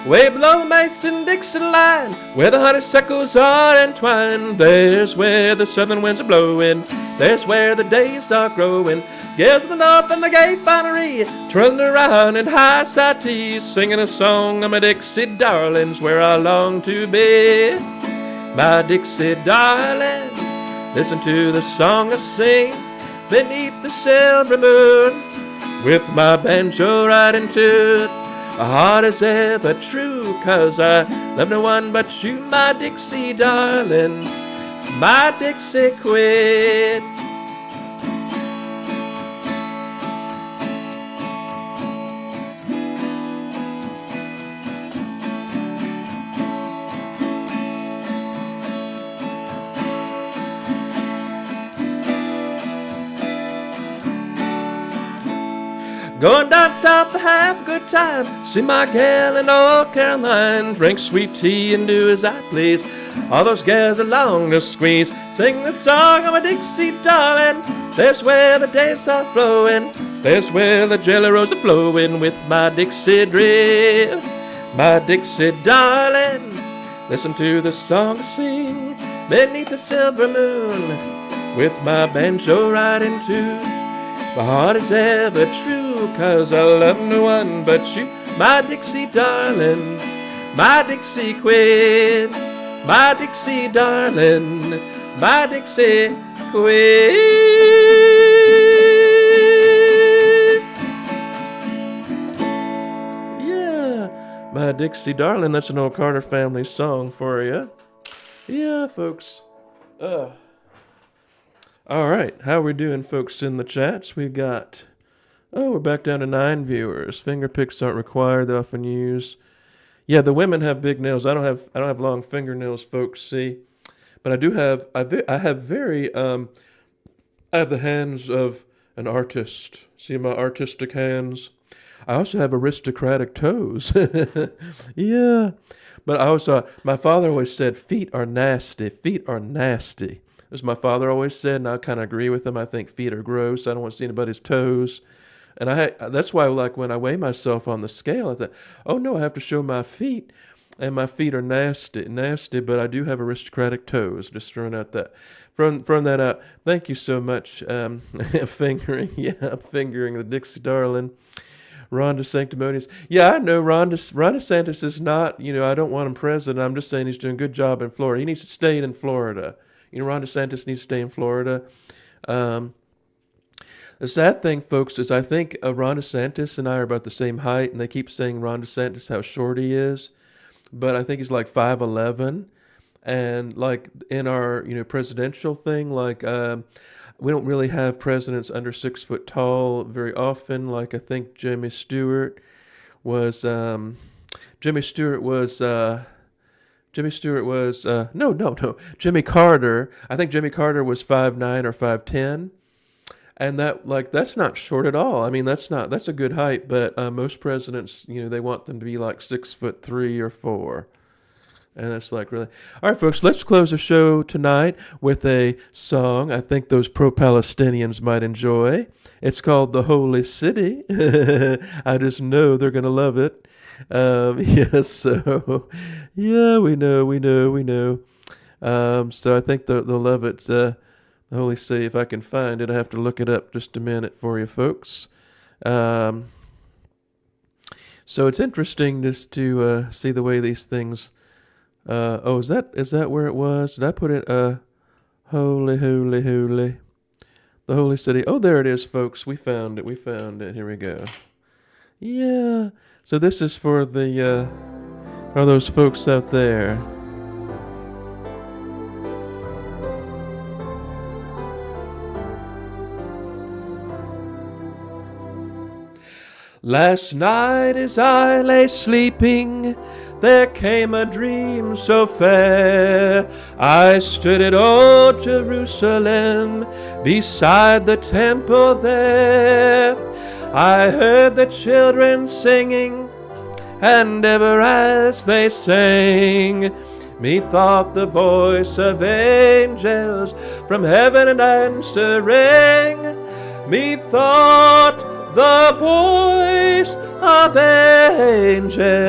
Way below Mason-Dixon line, where the honeysuckles are entwined, there's where the southern winds are blowing, there's where the days are growing. Gales of the north and the gay finery, twirling around in high seas, singing a song of my Dixie darlings, where I long to be. My Dixie darling, listen to the song I sing beneath the silver moon, with my banjo right in tune. My heart is ever true, 'cause I love no one but you, my Dixie darling, my Dixie queen. Going down south to have a good time, see my gal in old Caroline, drink sweet tea and do as I please. All those gals along the squeeze, sing the song of my Dixie darling. There's where the days are flowing, there's where the jelly rolls are flowing, with my Dixie drill. My Dixie darling, listen to the song I sing beneath the silver moon, with my banjo right in tune. My heart is ever true, 'cause I love no one but you, my Dixie darling, my Dixie queen, my Dixie darling, my Dixie queen. Yeah, my Dixie darling, that's an old Carter family song for you. Yeah, folks. All right, how we doing, folks, in the chats? We're back down to 9 viewers. Finger picks aren't required. They're often used. Yeah, the women have big nails. I don't have long fingernails, folks. See, but I have the hands of an artist. See my artistic hands. I also have aristocratic toes. Yeah. But I also, my father always said, feet are nasty. Feet are nasty. As my father always said, and I kind of agree with him. I think feet are gross. I don't want to see anybody's toes. And that's why, like, when I weigh myself on the scale, I thought, oh no, I have to show my feet. And my feet are nasty, nasty, but I do have aristocratic toes. Just throwing out that, throwing that out. Thank you so much. Fingering the Dixie darling. Ron DeSanctimonious. Yeah, I know Ron DeSantis is not, I don't want him president. I'm just saying he's doing a good job in Florida. He needs to stay in Florida. Ron DeSantis needs to stay in Florida. The sad thing, folks, is I think Ron DeSantis and I are about the same height, and they keep saying Ron DeSantis how short he is. But I think he's like 5'11", and like in our presidential thing, like we don't really have presidents under 6 foot tall very often. Like I think Jimmy Stewart was no. Jimmy Carter. I think Jimmy Carter was 5'9" or 5'10". And that's not short at all. I mean, that's a good height, but most presidents, they want them to be like 6'3" or 4. And that's like really. All right, folks, let's close the show tonight with a song I think those pro-Palestinians might enjoy. It's called The Holy City. I just know they're going to love it. Yes, so, yeah, we know. So I think they'll love it. The Holy City, if I can find it. I have to look it up just a minute for you folks. So it's interesting just to see the way these things... is that where it was? Did I put it? Holy. The Holy City. Oh, there it is, folks. We found it. Here we go. Yeah. So this is for those folks out there. Last night as I lay sleeping, there came a dream so fair. I stood at old Jerusalem, beside the temple there. I heard the children singing, and ever as they sang, methought the voice of angels from heaven answering. Methought the voice of angels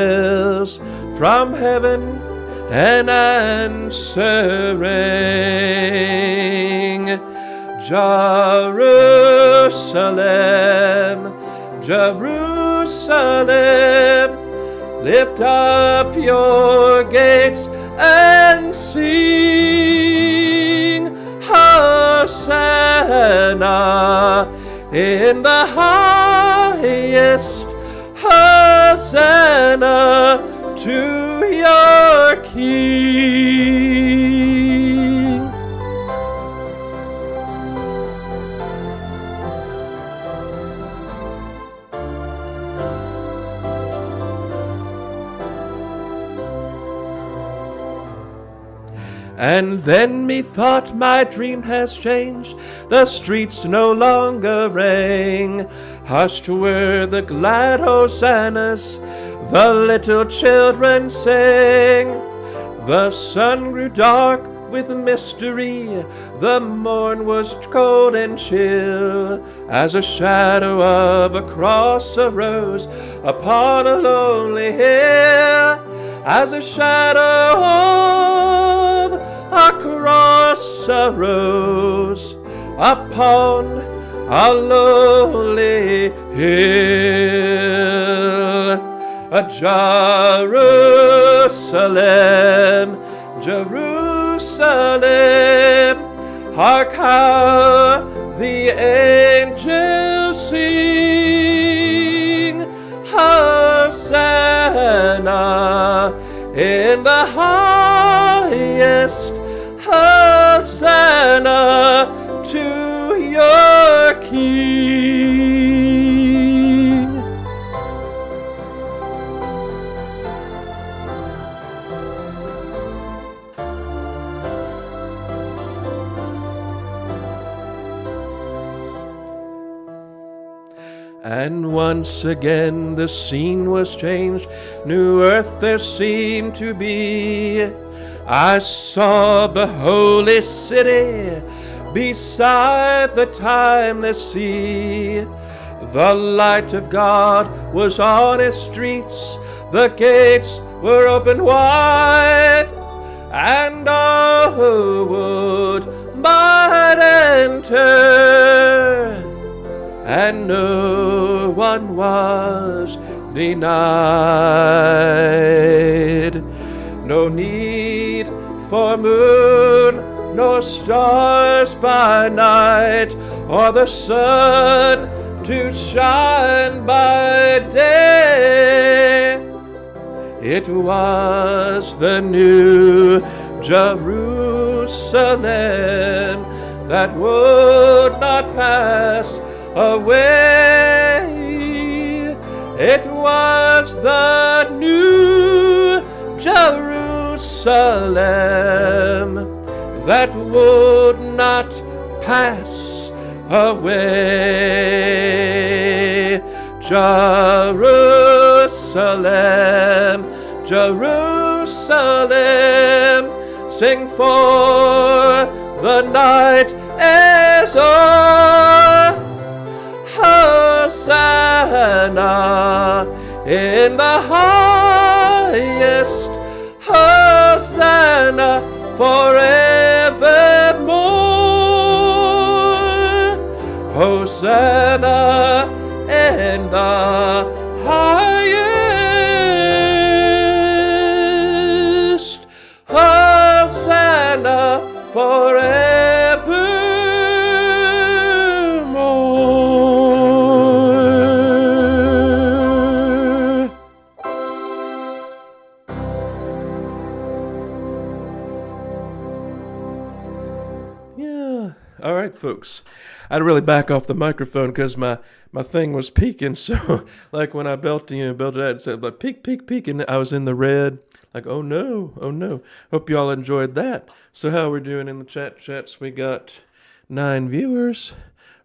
from heaven and answering. Jerusalem, Jerusalem, lift up your gates and sing Hosanna in the highest. Hosanna to your King. And then methought my dream has changed. The streets no longer ring. Hushed were the glad hosannas, the little children sing. The sun grew dark with mystery, the morn was cold and chill, as a shadow of a cross arose upon a lonely hill. As a shadow of a cross arose upon a lonely hill. A Jerusalem, Jerusalem, hark how the angels sing. Hosanna in the highest. Hosanna to your King. And once again the scene was changed, new earth there seemed to be. I saw the holy city beside the timeless sea. The light of God was on its streets, the gates were open wide, and all who would might enter, and no one was denied. No need for moon nor stars by night, or the sun to shine by day. It was the new Jerusalem that would not pass away. It was the new Jerusalem that would not pass away. Jerusalem, Jerusalem, sing for the night is o'er. Hosanna in the highest, Hosanna forevermore. Hosanna in the highest, Hosanna forevermore. Yeah, all right, folks. I had to really back off the microphone because my thing was peaking. So, like when I belted out, it said like peak, peak, peak, and I was in the red. Like, oh no, oh no. Hope y'all enjoyed that. So how we're doing in the chats? We got 9 viewers.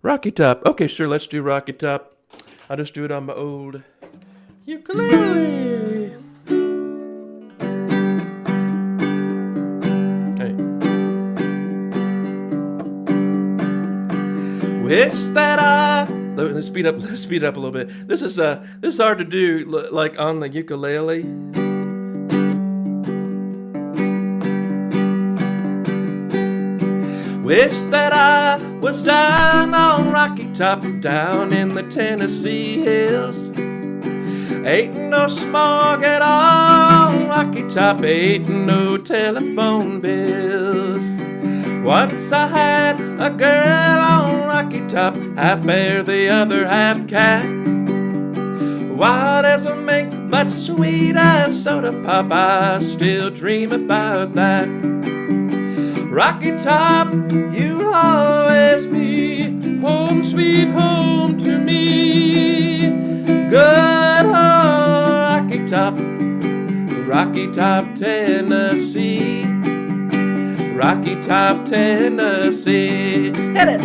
Rocky Top. Okay, sure, let's do Rocky Top. I'll just do it on my old ukulele. Okay. Wish that let's speed up a little bit. This is hard to do like on the ukulele. Wish that I was down on Rocky Top, down in the Tennessee hills. Ain't no smog at all on Rocky Top, ain't no telephone bills. Once I had a girl on Rocky Top, half bear, the other half cat. Wild as a mink, but sweet as soda pop, I still dream about that. Rocky Top, you'll always be home, sweet home to me. Good old Rocky Top, Tennessee. Rocky Top, Tennessee. Hit it!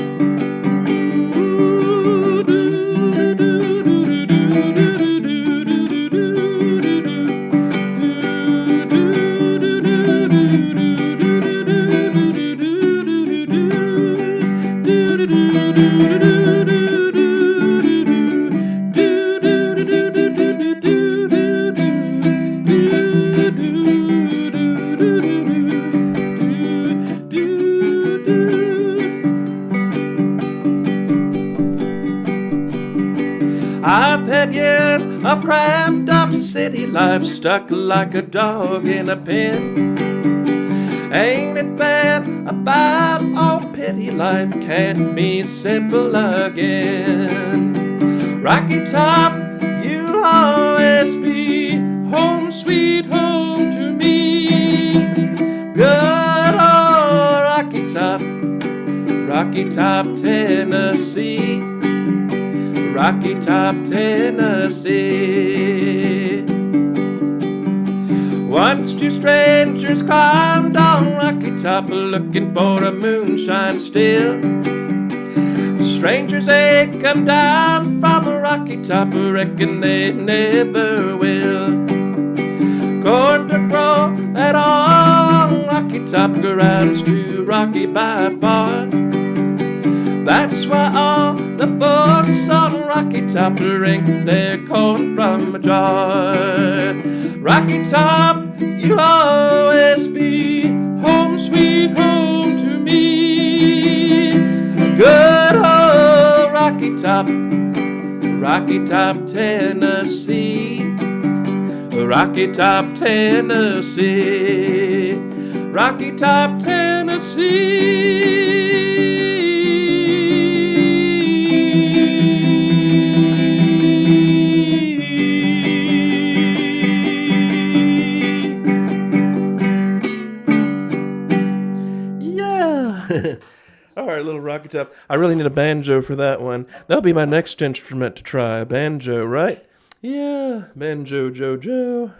I've had years of cramped up city life, stuck like a dog in a pen. Ain't it bad about all pity life can't be simple again. Rocky Top, you'll always be home, sweet home to me. Good old Rocky Top, Tennessee. Rocky Top, Tennessee. Once 2 strangers climbed on Rocky Top, looking for a moonshine still. strangers ain't come down from a rocky top, I reckon they never will. Going to grow that on rocky top ground's too rocky by far. That's why all the folks on Rocky Top drink their corn from a jar. Rocky Top, you'll always be home sweet home to me. Good old Rocky Top, Tennessee. Rocky Top, Tennessee. Rocky Top, Tennessee. All right, little Rocky Top. I really need a banjo for that one. That'll be my next instrument to try, a banjo, right? Yeah, banjo, Jojo.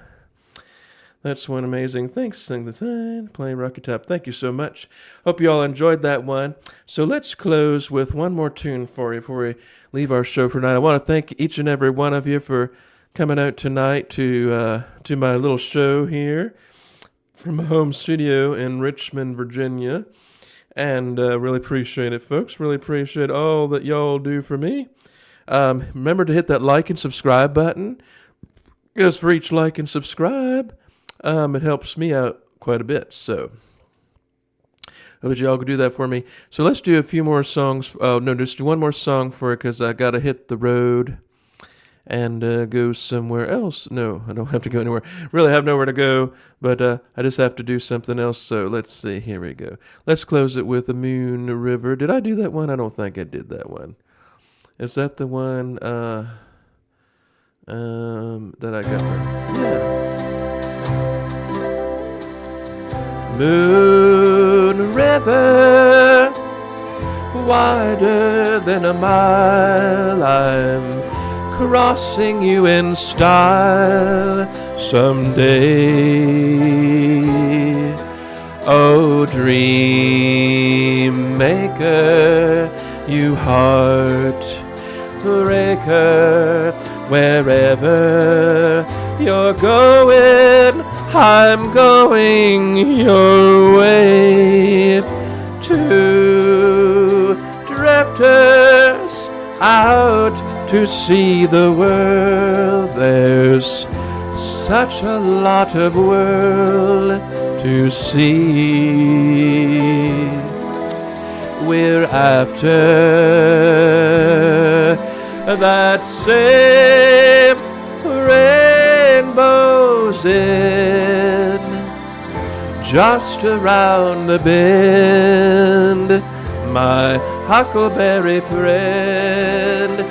That's one amazing. Thanks, Sing the Sign, playing Rocky Top. Thank you so much. Hope you all enjoyed that one. So let's close with one more tune for you before we leave our show for tonight. I want to thank each and every one of you for coming out tonight to my little show here from my home studio in Richmond, Virginia. And really appreciate it, folks. Really appreciate all that y'all do for me. Remember to hit that like and subscribe button. Because for each like and subscribe, it helps me out quite a bit. So I hope y'all could do that for me. So let's do a few more songs. Oh, no, just one more song for it because I got to hit the road and go somewhere else. No, I don't have to go anywhere. Really have nowhere to go, but I just have to do something else. So let's see. Here we go. Let's close it with the Moon River. Did I do that one? I don't think I did that one. Is that the one that I got there? Yeah. Moon River, wider than a mile, I'm crossing you in style someday. Oh, dream maker, you heartbreaker, wherever you're going, I'm going your way. Two drifters out to see the world. There's such a lot of world to see. We're after that same rainbow's end, just around the bend, my huckleberry friend.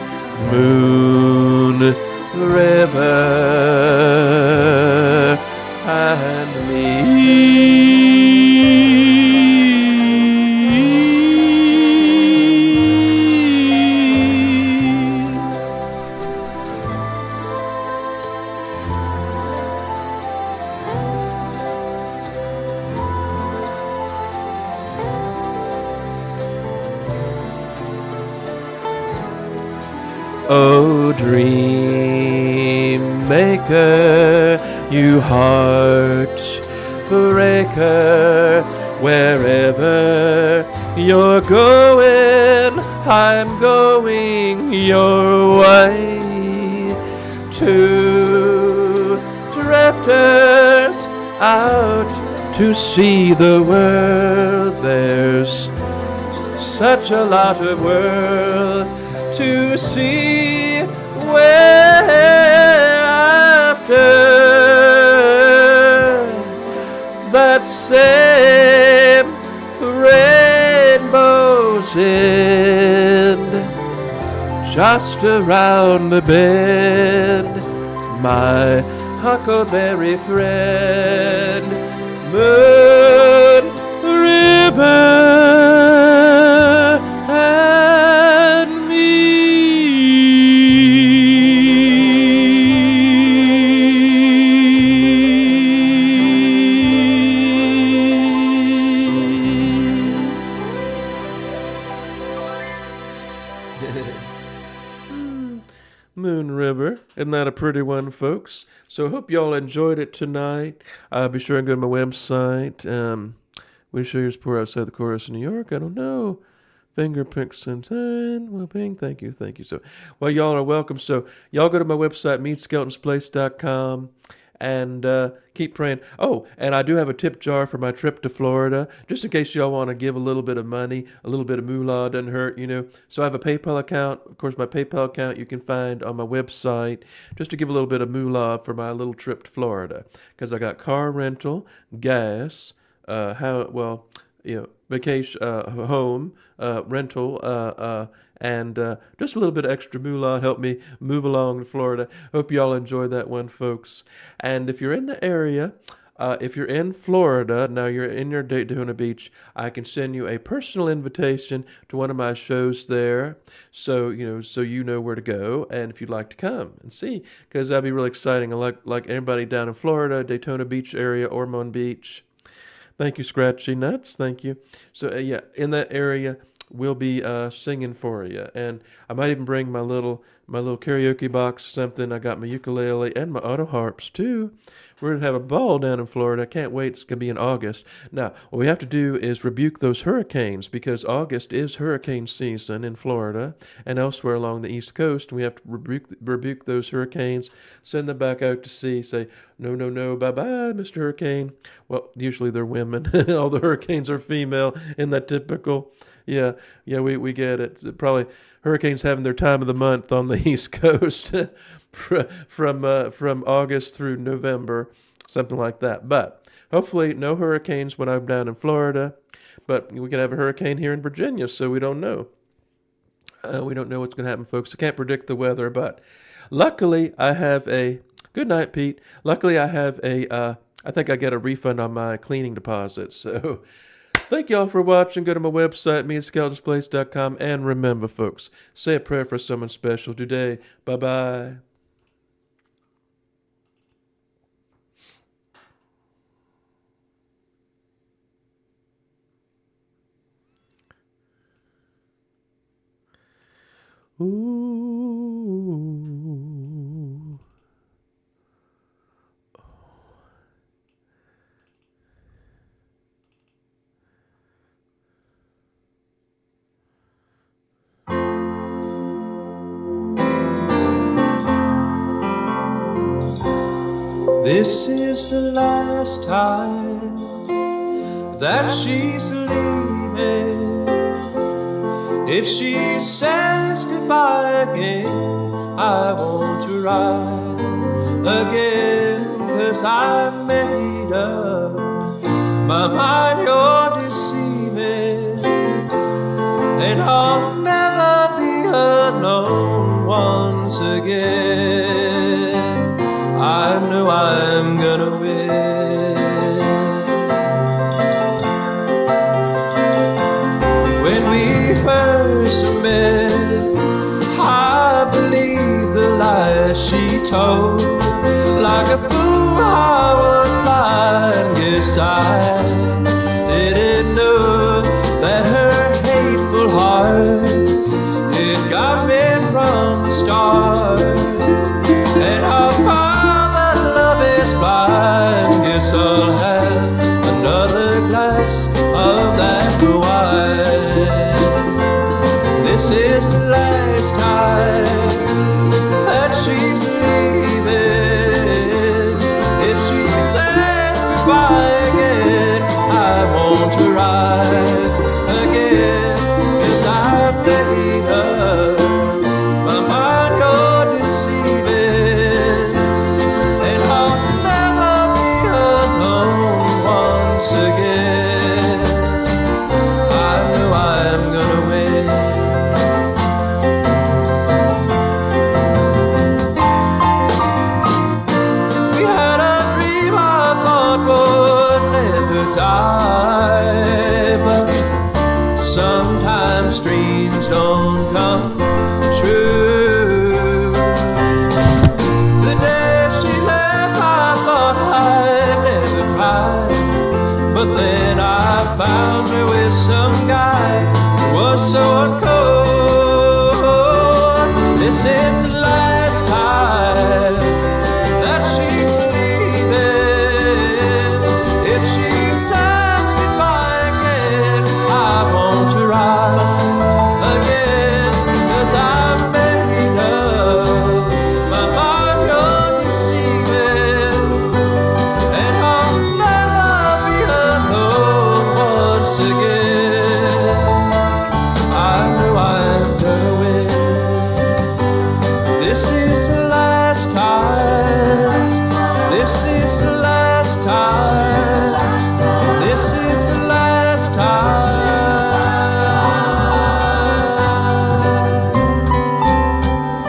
Moon River and me. Oh, dream maker, you heartbreaker, wherever you're going, I'm going your way. Two drifters out to see the world. There's such a lot of world to see. We're after that same rainbow's end, just around the bend, my huckleberry friend. Moon River and me. Moon River. Isn't that a pretty one, folks? So I hope y'all enjoyed it tonight. Be sure and go to my website. We show your support outside the chorus in New York. I don't know. Finger picks and time. Well, ping. Thank you. So, well, y'all are welcome. So y'all go to my website, meadskeletonsplace.com. And keep praying. Oh, and I do have a tip jar for my trip to Florida, just in case y'all want to give a little bit of money, a little bit of moolah doesn't hurt, you know. So I have a PayPal account. Of course, my PayPal account you can find on my website, just to give a little bit of moolah for my little trip to Florida, because I got car rental, gas, vacation, home, rental, and just a little bit of extra moolah help me move along to Florida. Hope y'all enjoy that one, folks. And if you're in the area, if you're in Florida, now you're in your Daytona Beach, I can send you a personal invitation to one of my shows there, so you know where to go, and if you'd like to come and see, because that'd be really exciting. Like everybody down in Florida, Daytona Beach area, Ormond Beach. Thank you, Scratchy Nuts. Thank you. So in that area, we'll be singing for you, and I might even bring my little karaoke box or something. I got my ukulele and my auto harps too. We're gonna have a ball down in Florida. I can't wait. It's gonna be in August. Now, what we have to do is rebuke those hurricanes, because August is hurricane season in Florida and elsewhere along the East Coast. And we have to rebuke those hurricanes, send them back out to sea, say, no, bye-bye, Mr. Hurricane. Well, usually they're women. All the hurricanes are female. Isn't that typical? Yeah, we get it. It's probably hurricanes having their time of the month on the East Coast from August through November, something like that. But hopefully no hurricanes when I'm down in Florida. But we could have a hurricane here in Virginia, so we don't know. We don't know what's going to happen, folks. I can't predict the weather, but luckily I have a... Good night, Pete. Luckily I have a... I think I get a refund on my cleaning deposit, so... Thank y'all for watching. Go to my website, meadskeletonsplace.com. And remember, folks, say a prayer for someone special today. Bye-bye. Ooh. This is the last time that she's leaving. If she says goodbye again, I want to ride again, 'cause I made up my mind you're deceiving, and I'll never be alone once again. I know I'm gonna win. When we first met, I believed the lies she told. Like a fool I was blind. Yes, I didn't know that her hateful heart, it got me from the start. And I found that love is blind. Guess I'll have another glass of that wine. This is the last time that she's leaving. If she says goodbye again, I want to ride again, 'cause I've made up my mind you're deceiving, and I'll never be alone once again. I know I'm gonna win. We had a dream I thought would never die, but sometimes dreams don't come true. The day she left, I thought I'd never cry, but then I found her with some guy who was so cold. since